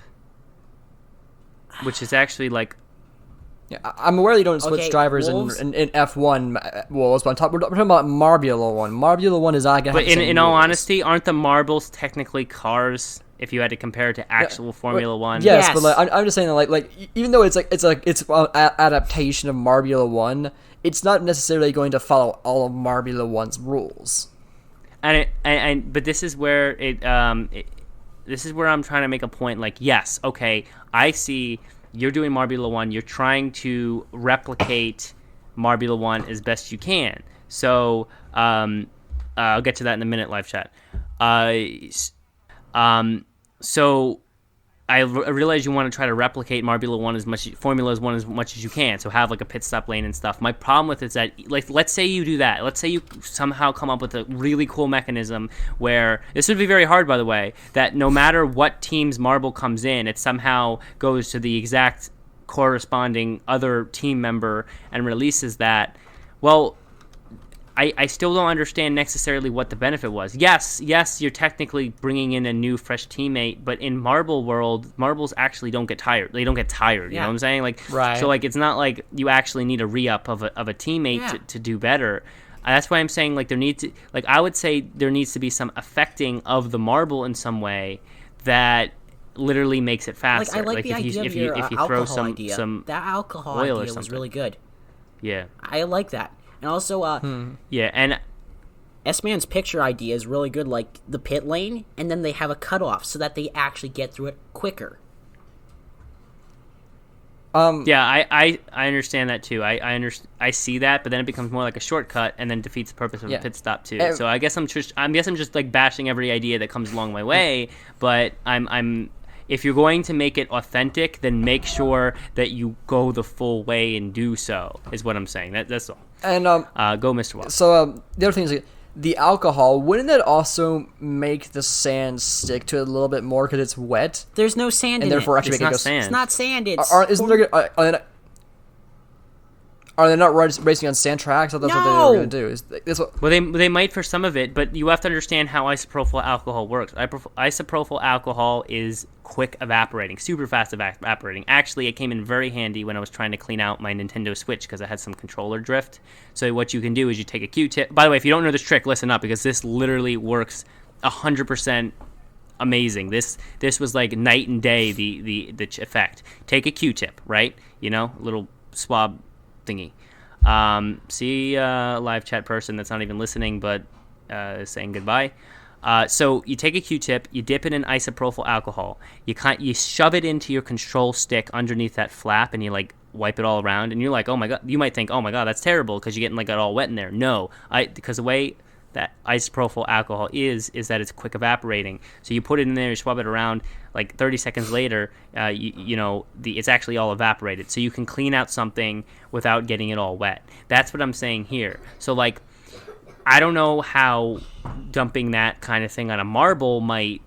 which is actually like. Yeah, I'm aware you don't switch drivers in F1. Well, we're talking about Marbula One. Marbula One is not going to have the same in all rules. honesty, aren't the marbles technically cars? If you had to compare it to actual Formula One, yes, but like, I'm just saying that like even though it's an adaptation of Marbula One, it's not necessarily going to follow all of Marbula One's rules. But this is where this is where I'm trying to make a point. Like, yes, okay, I see. You're doing Marbula One. You're trying to replicate Marbula One as best you can. So I'll get to that in a minute, live chat. So I realize you want to try to replicate Formula One as much as you can. So have like a pit stop lane and stuff. My problem with it is that, like, let's say you do that. Let's say you somehow come up with a really cool mechanism where this would be very hard, by the way. That no matter what team's marble comes in, it somehow goes to the exact corresponding other team member and releases that. Well, I still don't understand necessarily what the benefit was. Yes, you're technically bringing in a new, fresh teammate, but in Marble world, marbles actually don't get tired. They don't get tired. You know what I'm saying? Like, right. So like, it's not like you actually need a re-up of a teammate to do better. That's why I'm saying like I would say there needs to be some affecting of the marble in some way that literally makes it faster. Like I like the idea of your alcohol idea. That alcohol idea was really good. Yeah, I like that, and also yeah, and S-Man's picture idea is really good. Like the pit lane, and then they have a cutoff so that they actually get through it quicker. Yeah, I understand that too. I see that, but then it becomes more like a shortcut, and then defeats the purpose of a pit stop too. So I guess I'm just like bashing every idea that comes along my way. But I'm if you're going to make it authentic, then make sure that you go the full way and do so. Is what I'm saying. That's all. And go, Mr. Watt. So the other thing is, the alcohol, wouldn't that also make the sand stick to it a little bit more because it's wet? There's no sand and in therefore it. Actually it's make not it sand. It's not sand. It's Are they not racing on sand tracks? I thought that's what they were going to do. Well, they might for some of it, but you have to understand how isopropyl alcohol works. Isopropyl alcohol is quick evaporating, super fast evaporating. Actually, it came in very handy when I was trying to clean out my Nintendo Switch because I had some controller drift. So what you can do is you take a Q-tip. By the way, if you don't know this trick, listen up, because this literally works 100% amazing. This was like night and day, the effect. Take a Q-tip, right? A little swab thingy. See live chat person that's not even listening but saying goodbye. So you take a Q-tip, you dip it in isopropyl alcohol, you shove it into your control stick underneath that flap, and you like wipe it all around, and you're like, oh my god, you might think, oh my god, that's terrible because you're getting like it all wet in there. No, because the way that isopropyl alcohol is that it's quick evaporating. So you put it in there, you swab it around, like 30 seconds later, it's actually all evaporated. So you can clean out something without getting it all wet. That's what I'm saying here. So like, I don't know how dumping that kind of thing on a marble might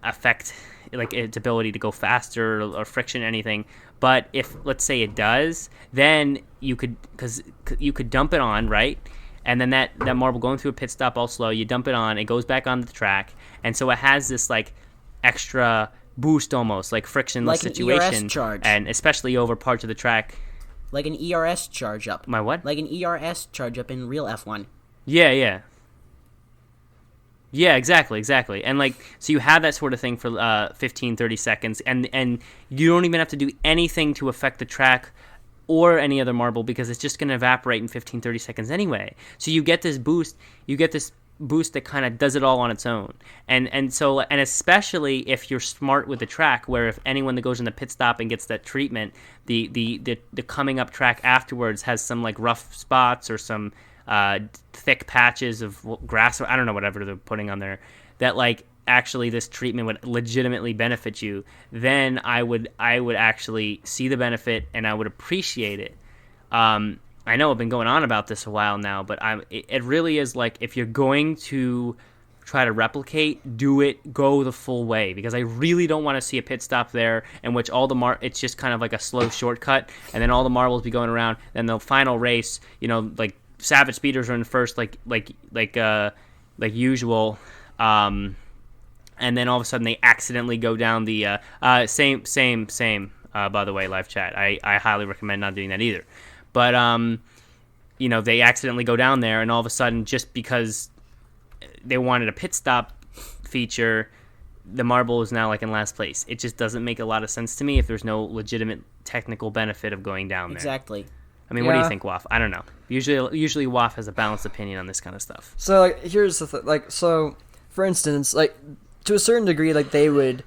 affect like its ability to go faster or friction or anything. But if, let's say it does, then you could dump it on, right? And then that marble going through a pit stop all slow, you dump it on, it goes back on the track, and so it has this like extra boost almost, like frictionless like situation. ERS charge. And especially over parts of the track. Like an ERS charge up. My what? Like an ERS charge up in real F1. Yeah, exactly. And like, so you have that sort of thing for 15, 30 seconds, and you don't even have to do anything to affect the track or any other marble because it's just going to evaporate in 15, 30 seconds anyway. So you get this boost that kind of does it all on its own. And especially if you're smart with the track, where if anyone that goes in the pit stop and gets that treatment, the coming up track afterwards has some like rough spots or some thick patches of grass, or I don't know, whatever they're putting on there, that like actually this treatment would legitimately benefit you, then I would actually see the benefit and I would appreciate it. I know I've been going on about this a while now, but it really is like, if you're going to try to replicate, go the full way, because I really don't want to see a pit stop there in which all it's just kind of like a slow shortcut, and then all the marbles be going around, then the final race, like Savage Speeders are in first, like usual, and then all of a sudden they accidentally go down the same. By the way, live chat, I highly recommend not doing that either. But they accidentally go down there, and all of a sudden, just because they wanted a pit stop feature, the marble is now like in last place. It just doesn't make a lot of sense to me if there's no legitimate technical benefit of going down there. Exactly. I mean, what do you think, Waf? I don't know. Usually Waf has a balanced opinion on this kind of stuff. So, like, here's the thing. Like, so, for instance, like, to a certain degree, like, they would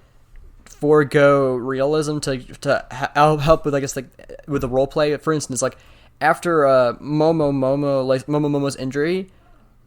forego realism to help with, I guess, like, with the role play. For instance, like, after Momo's injury,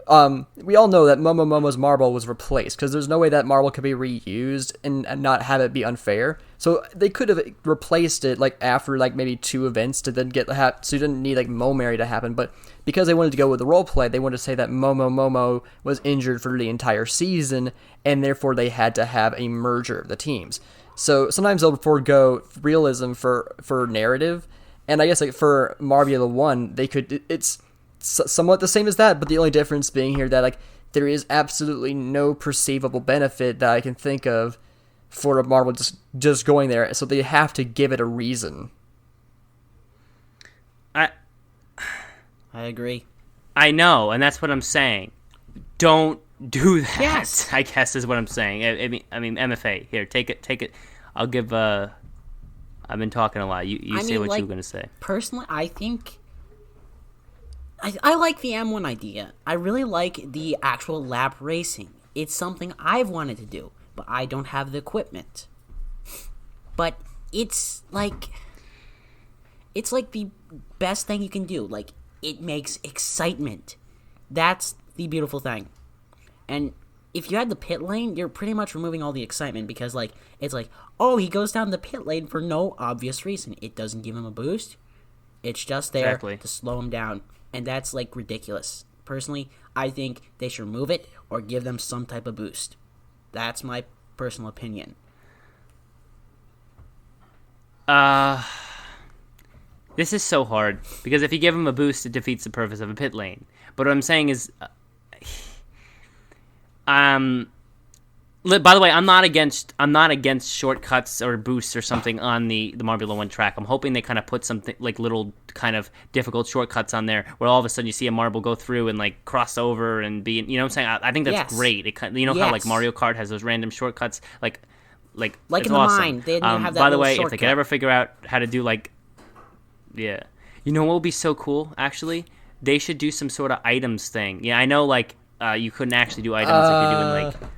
we all know that Momo's marble was replaced, because there's no way that marble could be reused and not have it be unfair. So they could have replaced it like after like maybe 2 events to then so you didn't need like Momary to happen. But because they wanted to go with the role play, they wanted to say that Momo was injured for the entire season, and therefore they had to have a merger of the teams. So sometimes they'll forego realism for narrative, and I guess like for Marbula One, it's somewhat the same as that, but the only difference being here that like there is absolutely no perceivable benefit that I can think of for a marble just going there, so they have to give it a reason. I agree. I know, and that's what I'm saying. Don't do that. Yes. I guess is what I'm saying. I mean, MFA. Here, take it. I'll give. I've been talking a lot. You say what you were gonna say. Personally, I think I like the M1 idea. I really like the actual lap racing. It's something I've wanted to do, but I don't have the equipment. But it's like the best thing you can do. Like, it makes excitement. That's the beautiful thing. And if you had the pit lane, you're pretty much removing all the excitement because, like, it's like, oh, he goes down the pit lane for no obvious reason. It doesn't give him a boost. It's just there to slow him down. And that's, like, ridiculous. Personally, I think they should remove it or give them some type of boost. That's my personal opinion. This is so hard because if you give him a boost, it defeats the purpose of a pit lane. But what I'm saying is, by the way, I'm not against shortcuts or boosts or something on the Marbula One track. I'm hoping they kind of put something like little kind of difficult shortcuts on there where all of a sudden you see a marble go through and like cross over and be, you know what I'm saying? I think that's great. How like Mario Kart has those random shortcuts, like in the awesome. Mine, they didn't have that. By the way, shortcut. If they could ever figure out how to do like, you know what would be so cool? Actually, they should do some sort of items thing. Yeah, I know like you couldn't actually do items if you're doing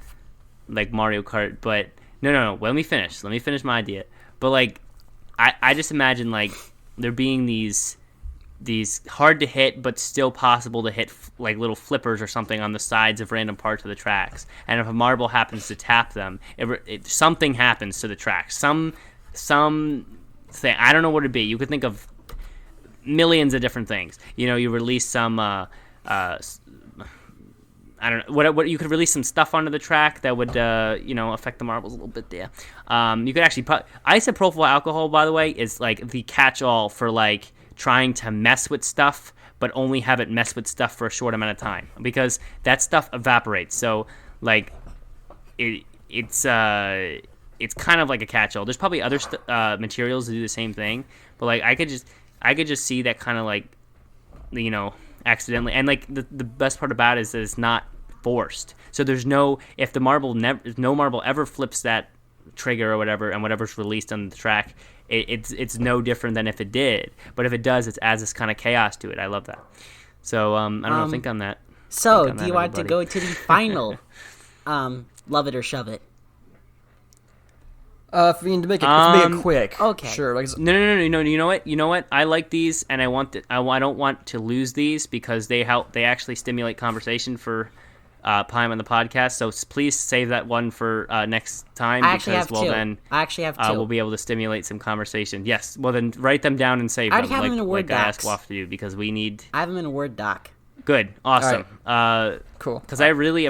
like Mario Kart, but no. Let me finish my idea. But like, I just imagine like there being these hard to hit but still possible to hit like little flippers or something on the sides of random parts of the tracks, and if a marble happens to tap them, something happens to the track. Some thing, I don't know what it'd be. You could think of millions of different things. You know, you release some I don't know what you could release some stuff onto the track that would affect the marbles a little bit there. You could actually isopropyl alcohol, by the way, is like the catch-all for like trying to mess with stuff, but only have it mess with stuff for a short amount of time because that stuff evaporates. So like it's kind of like a catch-all. There's probably other materials that do the same thing, but like I could just see that kind of like, you know, accidentally. And like the best part about it is that it's not forced. So there's no marble ever flips that trigger or whatever, and whatever's released on the track, it's no different than if it did. But if it does, it adds this kind of chaos to it. I love that. So I don't know. Think on that. So do you want to go to the final? Love it or shove it. If we need to make it quick. Okay. Sure. Like, No. You know what? I like these, and I don't want to lose these because they actually stimulate conversation for Pime on the podcast. So please save that one for next time. I actually have two. We'll be able to stimulate some conversation. Yes. Well, then write them down and save them. I have them in a Word doc. I asked Waff to do because we need. I have them in a Word doc. Good. Awesome. Right. Cool. Because I really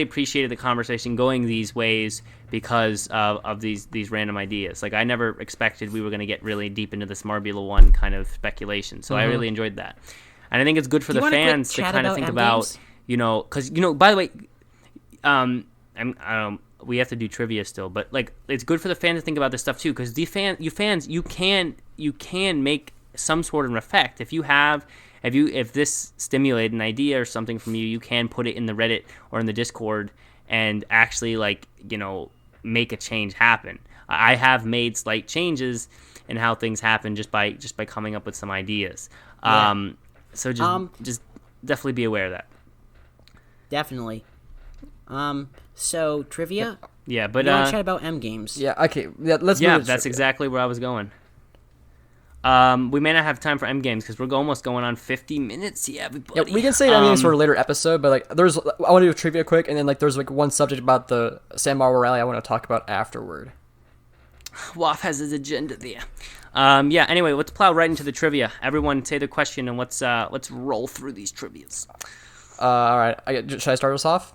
appreciated the conversation going these ways because of these random ideas. Like I never expected we were going to get really deep into this Marbula One kind of speculation. So I really enjoyed that, and I think it's good for the fans to kind of think about, because by the way, we have to do trivia still, but like it's good for the fans to think about this stuff too, because you can make some sort of effect if this stimulated an idea or something from you. You can put it in the Reddit or in the Discord and actually make a change happen. I have made slight changes in how things happen just by coming up with some ideas. Yeah. So just definitely be aware of that. Definitely. So trivia. Yeah, but you want to chat about M games? Yeah. Okay. Yeah. Let's. Yeah, move that's exactly where I was going. We may not have time for M games because we're almost going on 50 minutes. Yeah, everybody. Yeah, we can save M games for a later episode, but like, I want to do trivia quick, and then like, there's like one subject about the San Marco Rally I want to talk about afterward. Waff has his agenda there. Yeah. Anyway, let's plow right into the trivia. Everyone, say the question, and let's roll through these trivias. All right. Should I start us off?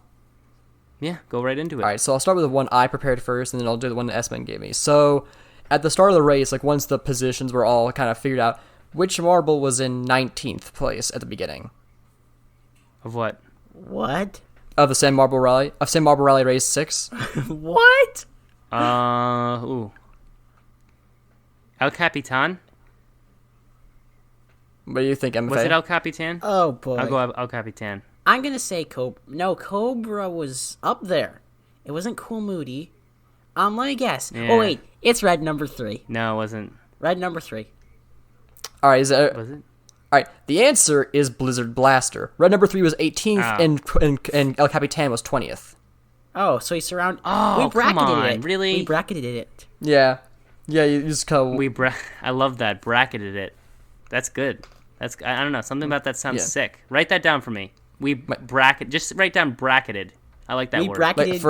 Yeah, go right into it. All right. So I'll start with the one I prepared first, and then I'll do the one that S-Man gave me. So at the start of the race, like once the positions were all kind of figured out, which marble was in 19th place at the beginning? Of what? What? Of the San Marco Rally? Of San Marco Rally Race 6? What? El Capitan? What do you think, MFA? Was it El Capitan? Oh boy. I'll go El Capitan. I'm gonna say Cobra. No, Cobra was up there. It wasn't Cool Moody. Let me guess. Yeah. Oh wait, it's red number 3. No, it wasn't. Red number 3. All right, is it? Was it? All right, the answer is Blizzard Blaster. Red number 3 was 18th, and El Capitan was 20th. Oh, so he's surrounded. Oh, we bracketed come on, it. really? We bracketed it. Yeah, you just call. I love that. Bracketed it. That's good. I don't know. Something about that sounds sick. Write that down for me. Just write down bracketed. I like that We word. bracketed.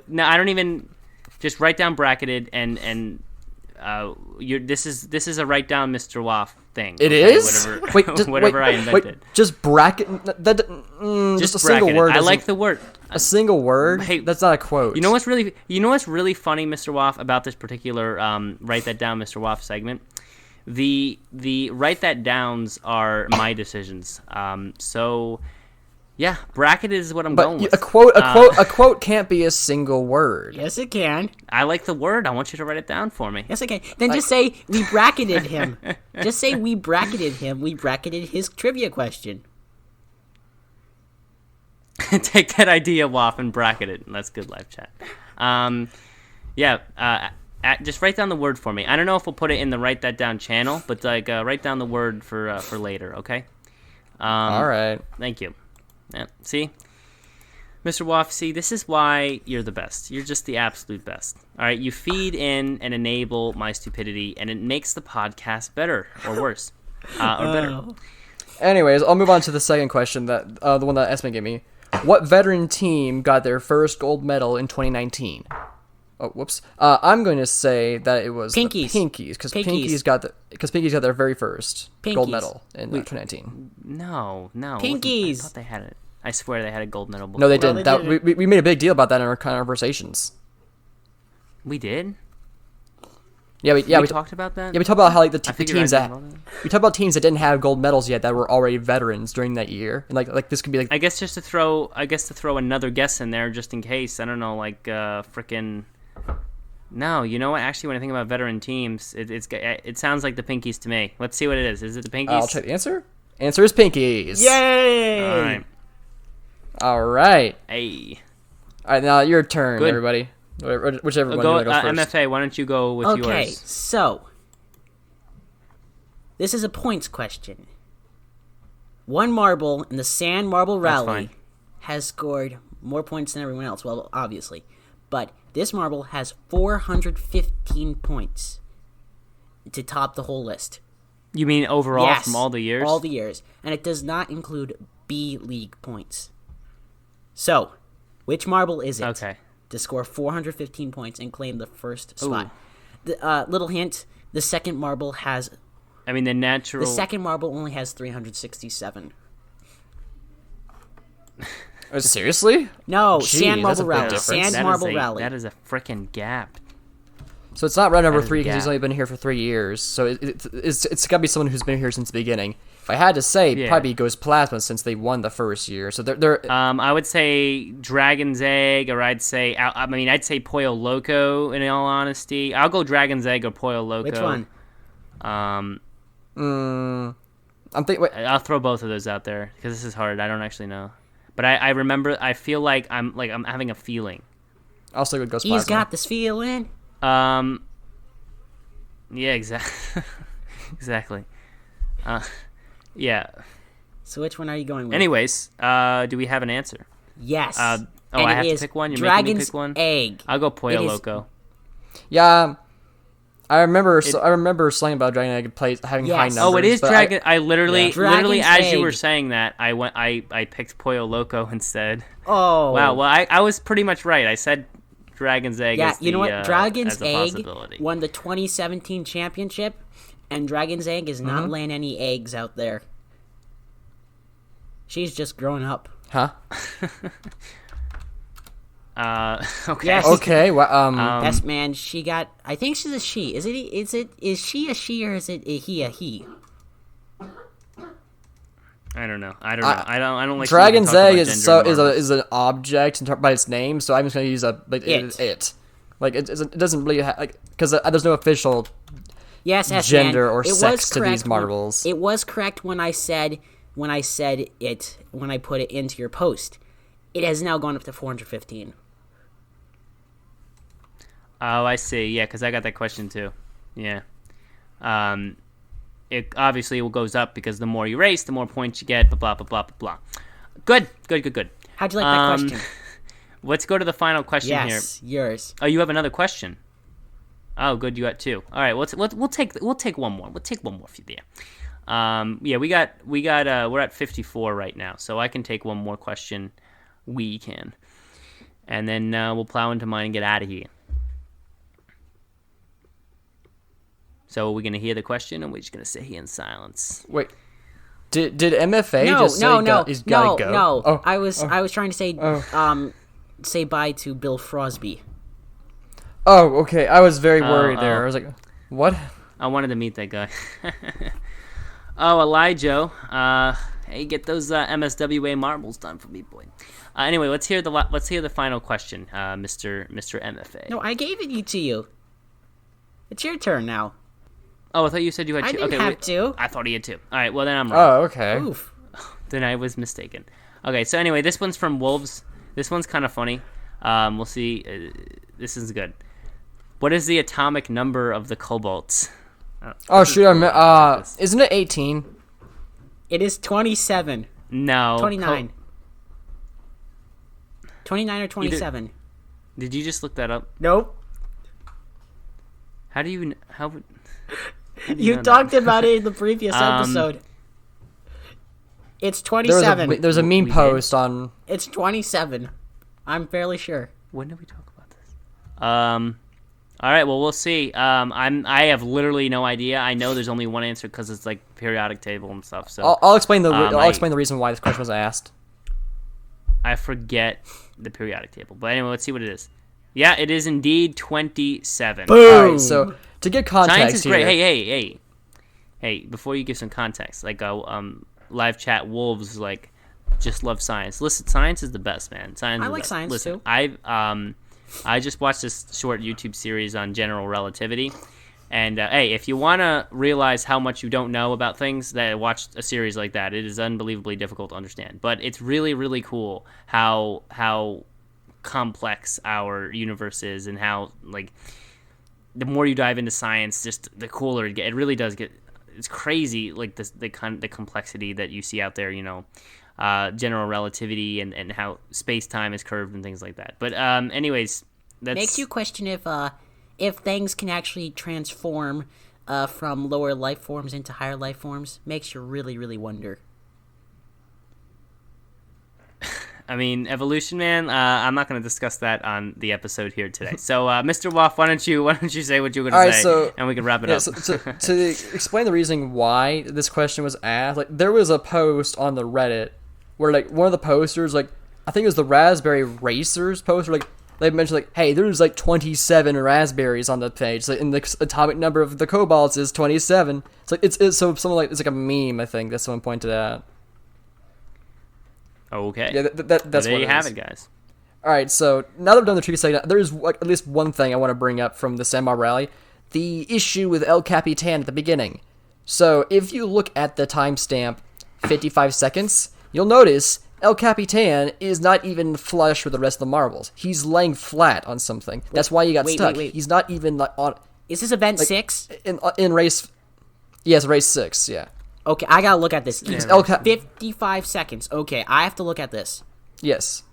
No, I don't even. Just write down bracketed and this is a write down Mr. Waff thing. It is? Whatever I invented. Just bracket just a single bracketed. word. I like the word. A single word. Hey, that's not a quote. You know what's really funny, Mr. Waff, about this particular write that down, Mr. Waff segment? The write that downs are my decisions. So yeah, bracketed is what I'm going with. A quote can't be a single word. Yes, it can. I like the word. I want you to write it down for me. Yes, it can. Then just say we bracketed him. Just say we bracketed him. We bracketed his trivia question. Take that idea, Waff, and bracket it. That's good live chat. Just write down the word for me. I don't know if we'll put it in the write that down channel, but write down the word for later, okay? All right. Thank you. Yeah, see? Mr. Waff, see, this is why you're the best. You're just the absolute best. All right, you feed in and enable my stupidity, and it makes the podcast better or worse. Or better. Anyways, I'll move on to the second question, that the one that Esme gave me. What veteran team got their first gold medal in 2019? Oh, whoops. I'm going to say that it was Pinkies. The Pinkies, because Pinkies got their very first gold Pinkies. medal in 2019. No. Pinkies. I thought they had it. I swear they had a gold medal before. No, they didn't. Well, they didn't. We made a big deal about that in our conversations. We did? We talked about that? Yeah, we talked about how like the figured teams I that didn't know we talked about teams that didn't have gold medals yet that were already veterans during that year, and like this could be like I guess to throw another guess in there just in case. I don't know, like frickin'. No, you know what? Actually, when I think about veteran teams, it sounds like the Pinkies to me. Let's see what it is. Is it the Pinkies? I'll check the answer. Answer is Pinkies. Yay! All right. Hey. All right, now your turn, Good. everybody. Whichever one you Go, want to go first. MFA, why don't you go with yours? Okay, so this is a points question. One marble in the Sand Marble That's Rally fine. has scored more points than everyone else. Well, obviously, but this marble has 415 points to top the whole list. You mean overall Yes, from all the years? all the years, and it does not include B League points. So, which marble is it? Okay. To score 415 points and claim the first spot. The little hint: the second marble has. I mean, The second marble only has 367. Seriously? No, Gee, Sand that's a Marble big Rally. difference. Sand That Marble is Rally. That is a frickin' gap. So it's not red number That is 3 a because he's gap. only been here for 3 years. So it's got to be someone who's been here since the beginning. If I had to say, Yeah. probably goes Plasma since they won the first year. So they're I would say Dragon's Egg, or I'd say Pollo Loco. In all honesty, I'll go Dragon's Egg or Pollo Loco. Which one? Um, I'm thinking. Wait, I'll throw both of those out there because this is hard. I don't actually know, but I remember. I feel like I'm having a feeling. I'll stick with Ghost Plasma. He's got this feeling. Yeah, exactly. exactly. Yeah. So which one are you going with? Anyways, do we have an answer? Yes. And it I have to is pick one? You're making me Dragon's pick one? Egg. I'll go Pollo It is- Loco. Yeah, I remember slang about Dragon Egg plays having high Yes. numbers. Oh, it is but Dragon. I literally, Dragon's as you were Egg. saying that, I picked Pollo Loco instead. Oh. Wow. Well, I was pretty much right. I said Dragon's Egg. Yeah, as you know the, what? Dragon's as a Egg possibility. won the 2017 championship, and Dragon's Egg is not laying any eggs out there. She's just growing up. Huh? Okay. Yes. Okay. Well, Best man, she got. I think she's a she. Is she a she or is it a he a he? I don't know. I don't like. Dragon's to talk Egg about is gender in is an object by its name, so I'm just gonna use It. it. Like it doesn't really because there's no official Yes, gender or it sex to correct these marbles. It was correct when I said when I put it into your post. It has now gone up to 415. Oh, I see. Yeah, because I got that question too. Yeah. It obviously goes up because the more you race, the more points you get. Blah blah blah blah blah. Good. How'd you like that question? Let's go to the final question here. Yes, yours. Oh, you have another question. Oh, good. You got two. All right. We'll take one more. We'll take one more for you there. Yeah, we got. We're at 54 right now, so I can take one more question. We can, and then we'll plow into mine and get out of here. So are we gonna hear the question, or are we just gonna sit here in silence? Wait, did MFA just say he's gotta go? No. Oh, I was trying to say say bye to Bill Frosby. Oh, okay. I was very worried there. I was like, what? I wanted to meet that guy. Oh, Elijah. Hey, get those MSWA marbles done for me, boy. Anyway, let's hear the final question, Mr. MFA. No, I gave it to you. It's your turn now. Oh, I thought you said you had two. I didn't have two. I thought he had two. All right, well then I'm wrong. Oh, okay. Oof. Then I was mistaken. Okay, so anyway, this one's from Wolves. This one's kind of funny. We'll see. This is good. What is the atomic number of the cobalts? Oh, shoot. Isn't it 18? It is 27. No. 29. 29 or 27. Did you just look that up? Nope. How do you... You talked about it in the previous episode. It's 27. There's a meme post on... It's 27. I'm fairly sure. When did we talk about this? All right, well, we'll see. I have literally no idea. I know there's only one answer because it's like periodic table and stuff. So I'll explain the reason why this question was asked. I forget the periodic table, but anyway, let's see what it is. Yeah, it is indeed 27. Boom! All right, so to get context, science is great. Here, Hey! Before you give some context, like live chat Wolves like just love science. Listen, science is the best, man. Science. I like science too. I just watched this short YouTube series on general relativity, and hey, if you want to realize how much you don't know about things, watch a series like that. It is unbelievably difficult to understand, but it's really, really cool how complex our universe is, and how like the more you dive into science, just the cooler it gets. It really does get. It's crazy, like the complexity that you see out there. You know. General relativity and how space-time is curved and things like that. But anyways, that makes you question if things can actually transform from lower life forms into higher life forms. Makes you really, really wonder. I mean, evolution, man. I'm not going to discuss that on the episode here today. So, Mr. Woff, why don't you say what you're going to say, and we can wrap it up. So, to explain the reason why this question was asked, like there was a post on the Reddit where like one of the posters, like I think it was the Raspberry Racers poster, like they mentioned like, hey, there's like 27 raspberries on the page, so, and the atomic number of the cobalts is 27. It's like it's so something like it's like a meme. I think that someone pointed out. Okay. Yeah, that's well, there what you have it, guys. All right, so now that we've done the trivia segment, there's like, at least one thing I want to bring up from the Sandbar Rally, the issue with El Capitan at the beginning. So if you look at the timestamp 55 seconds, you'll notice El Capitan is not even flush with the rest of the marbles. He's laying flat on something. That's why he got stuck. Wait. He's not even like, on... Is this event like, 6? In race... Yes, race 6, yeah. Okay, I gotta look at this. Yeah, 55 seconds. Okay, I have to look at this. Yes.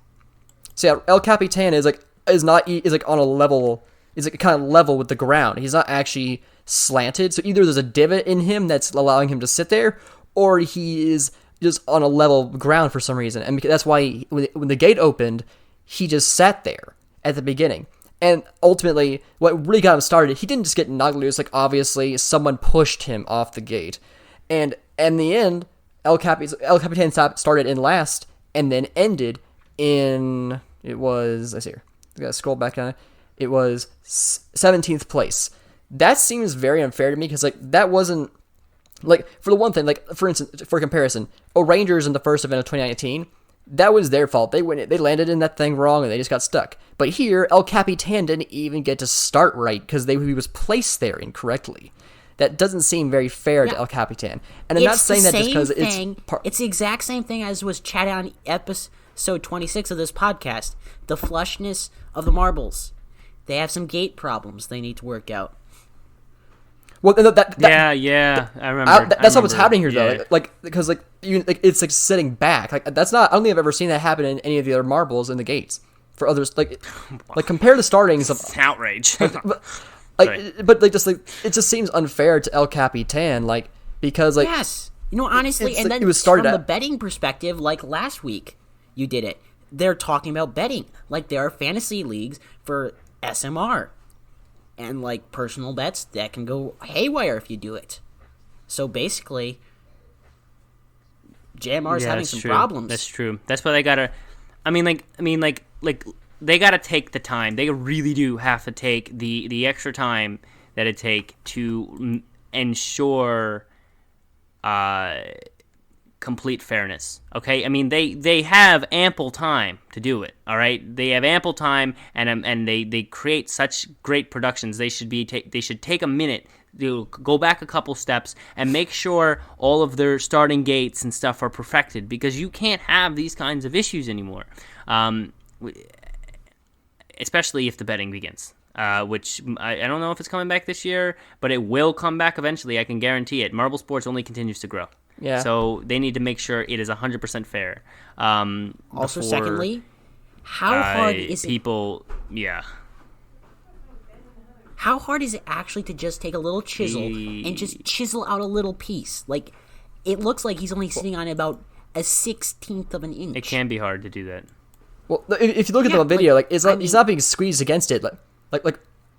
So yeah, El Capitan is like on a level, is like kind of level with the ground. He's not actually slanted. So either there's a divot in him that's allowing him to sit there, or he is just on a level ground for some reason. And that's why when the gate opened, he just sat there at the beginning. And ultimately, what really got him started, he didn't just get knocked loose. Like obviously, someone pushed him off the gate. And in the end, El Capitan started in last and then ended in, it was, let's see here, I gotta scroll back on it, it was 17th place. That seems very unfair to me because, like, that wasn't, like, for the one thing, like, for instance, for comparison, Rangers in the first event of 2019, that was their fault. They landed in that thing wrong and they just got stuck. But here, El Capitan didn't even get to start right because he was placed there incorrectly. that doesn't seem very fair to El Capitan. And I'm not saying that just because it's the exact same thing as was chatted on episode 26 of this podcast. The flushness of the marbles. They have some gate problems they need to work out. Well, I remember. That's not what's happening here, though. Because it's like sitting back. Like that's not. I don't think I've ever seen that happen in any of the other marbles in the gates. For others, like compare the startings of outrage. It just seems unfair to El Capitan, because yes, honestly, and then from the betting perspective, like last week, you did it. They're talking about betting, like there are fantasy leagues for SMR. And, personal bets that can go haywire if you do it. So, basically, JMR is having some problems. That's true. That's why they gotta... they gotta take the time. They really do have to take the extra time that it take to ensure complete fairness. Okay, they have ample time to do it. All right, they have ample time, and they create such great productions. They should take a minute to go back a couple steps and make sure all of their starting gates and stuff are perfected, because you can't have these kinds of issues anymore, especially if the betting begins. Which I don't know if it's coming back this year, but it will come back eventually. I can guarantee it. Marble Sports only continues to grow. Yeah. So they need to make sure it is 100% fair. Also, secondly, how hard is people? Yeah. How hard is it actually to just take a little chisel and just chisel out a little piece? It looks like he's only sitting on about a 16th of an inch. It can be hard to do that. Well, if you look at the video, he's not being squeezed against it.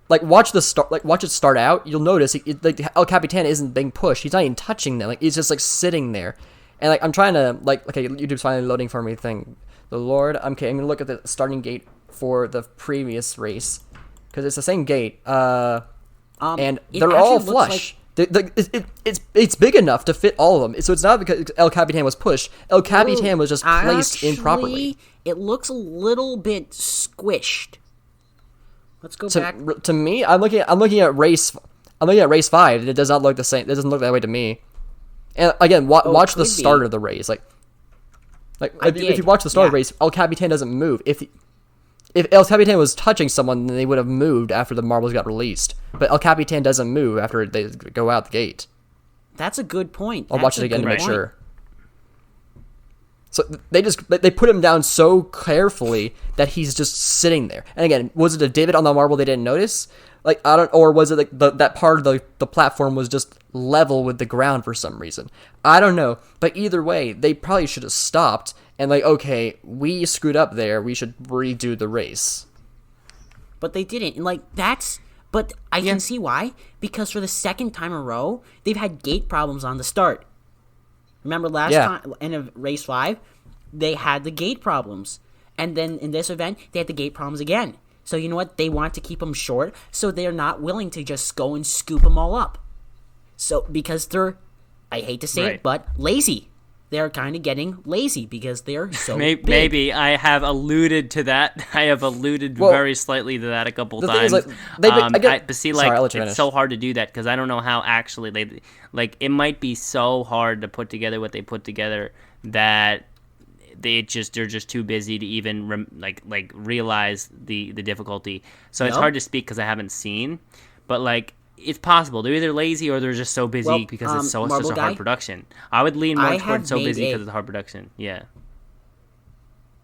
Watch it start out. You'll notice El Capitan isn't being pushed. He's not even touching them. He's just sitting there. And I'm trying to okay, YouTube's finally loading for me. Thing, the Lord. Okay, I'm gonna look at the starting gate for the previous race because it's the same gate. And they're all flush. It's big enough to fit all of them. So it's not because El Capitan was pushed. El Capitan was just placed improperly. It looks a little bit squished. Let's go back. To me, I'm looking at race 5. It does not look the same. It doesn't look that way to me. And again, watch the start of the race. If you watch the start of the race, El Capitan doesn't move. If El Capitan was touching someone, then they would have moved after the marbles got released. But El Capitan doesn't move after they go out the gate. That's a good point. I'll watch it again to make sure. So they put him down so carefully that he's just sitting there. And again, was it a divot on the marble they didn't notice? Or was it that part of the platform was just level with the ground for some reason? I don't know. But either way, they probably should have stopped and okay, we screwed up there. We should redo the race. But they didn't. And but I can see why. Because for the second time in a row, they've had gate problems on the start. Remember last time in race 5, they had the gate problems. And then in this event, they had the gate problems again. So you know what? They want to keep them short, so they're not willing to just go and scoop them all up. So because they're, I hate to say it, but lazy. They're kind of getting lazy because they're so big. Maybe I have alluded to that. I have alluded very slightly to that a couple times. It's so hard to do that because I don't know how actually it might be so hard to put together what they put together that they're just too busy to even realize the difficulty. So it's hard to speak because I haven't seen, but it's possible they're either lazy or they're just so busy because it's such a hard production. I would lean more towards so busy because it's a hard production. Yeah,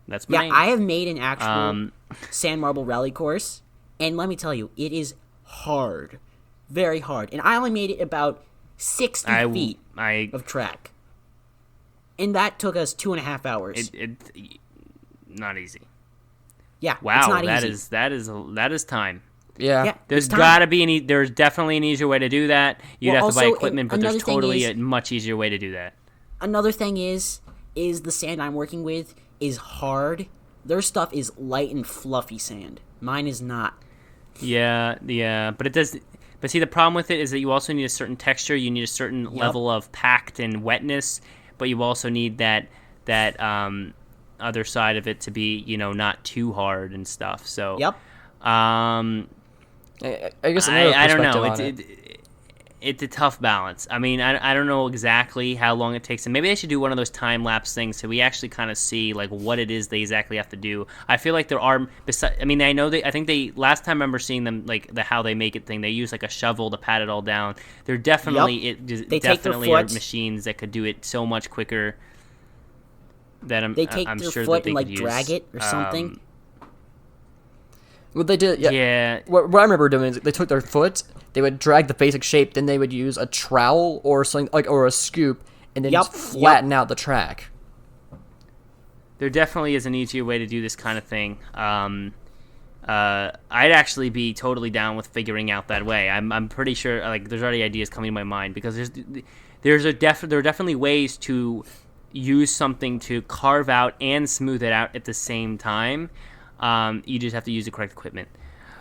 that's my. Yeah, I have made an actual sand marble rally course, and let me tell you, it is hard, very hard. And I only made it about 60 feet of track, and that took us 2.5 hours. It not easy. Yeah, wow, it's not easy. That is time. Yeah. There's definitely an easier way to do that. You'd have to buy equipment, but there's totally a much easier way to do that. Another thing is the sand I'm working with is hard. Their stuff is light and fluffy sand. Mine is not. Yeah, but it does. But see, the problem with it is that you also need a certain texture. You need a certain level of packed and wetness, but you also need that other side of it to be, not too hard and stuff. So. Yep. I guess I don't know. it's a tough balance. I mean, I don't know exactly how long it takes, and maybe they should do one of those time lapse things so we actually kind of see like what it is they exactly have to do. I feel like there are. I mean, I think they last time I remember seeing them like the how they make it thing. They use like a shovel to pat it all down. They're definitely They definitely take are their foot. machines that could do it so much quicker. That They take I'm their sure foot that they and like could drag use. it or something. What they did, Yeah. What I remember doing is they took their foot, they would drag the basic shape, then they would use a trowel or something like or a scoop, and then just flatten out the track. There definitely is an easier way to do this kind of thing. I'd actually be totally down with figuring out that way. I'm pretty sure like there's already ideas coming to my mind because there are definitely ways to use something to carve out and smooth it out at the same time. You just have to use the correct equipment.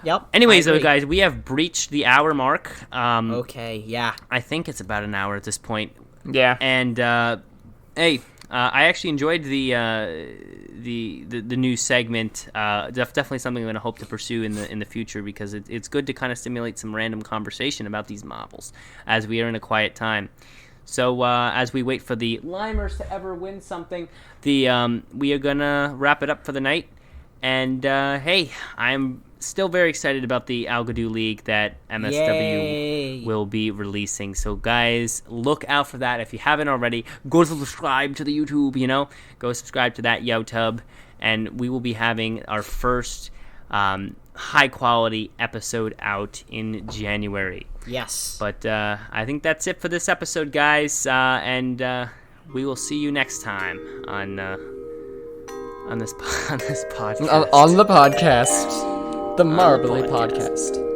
Yep. Anyways, though, guys, we have breached the hour mark. Okay, yeah. I think it's about an hour at this point. Yeah. And hey, I actually enjoyed the new segment. Definitely something I'm going to hope to pursue in the future because it's good to kind of stimulate some random conversation about these marbles as we are in a quiet time. So as we wait for the Limers to ever win something, we are gonna wrap it up for the night. And hey, I'm still very excited about the Algodoo League that MSW will be releasing. So guys, look out for that. If you haven't already, go subscribe to the YouTube. Go subscribe to that YouTube, and we will be having our first high quality episode out in January. Yes. But I think that's it for this episode, guys, and we will see you next time on this podcast. On the podcast, the Marbula Podcast.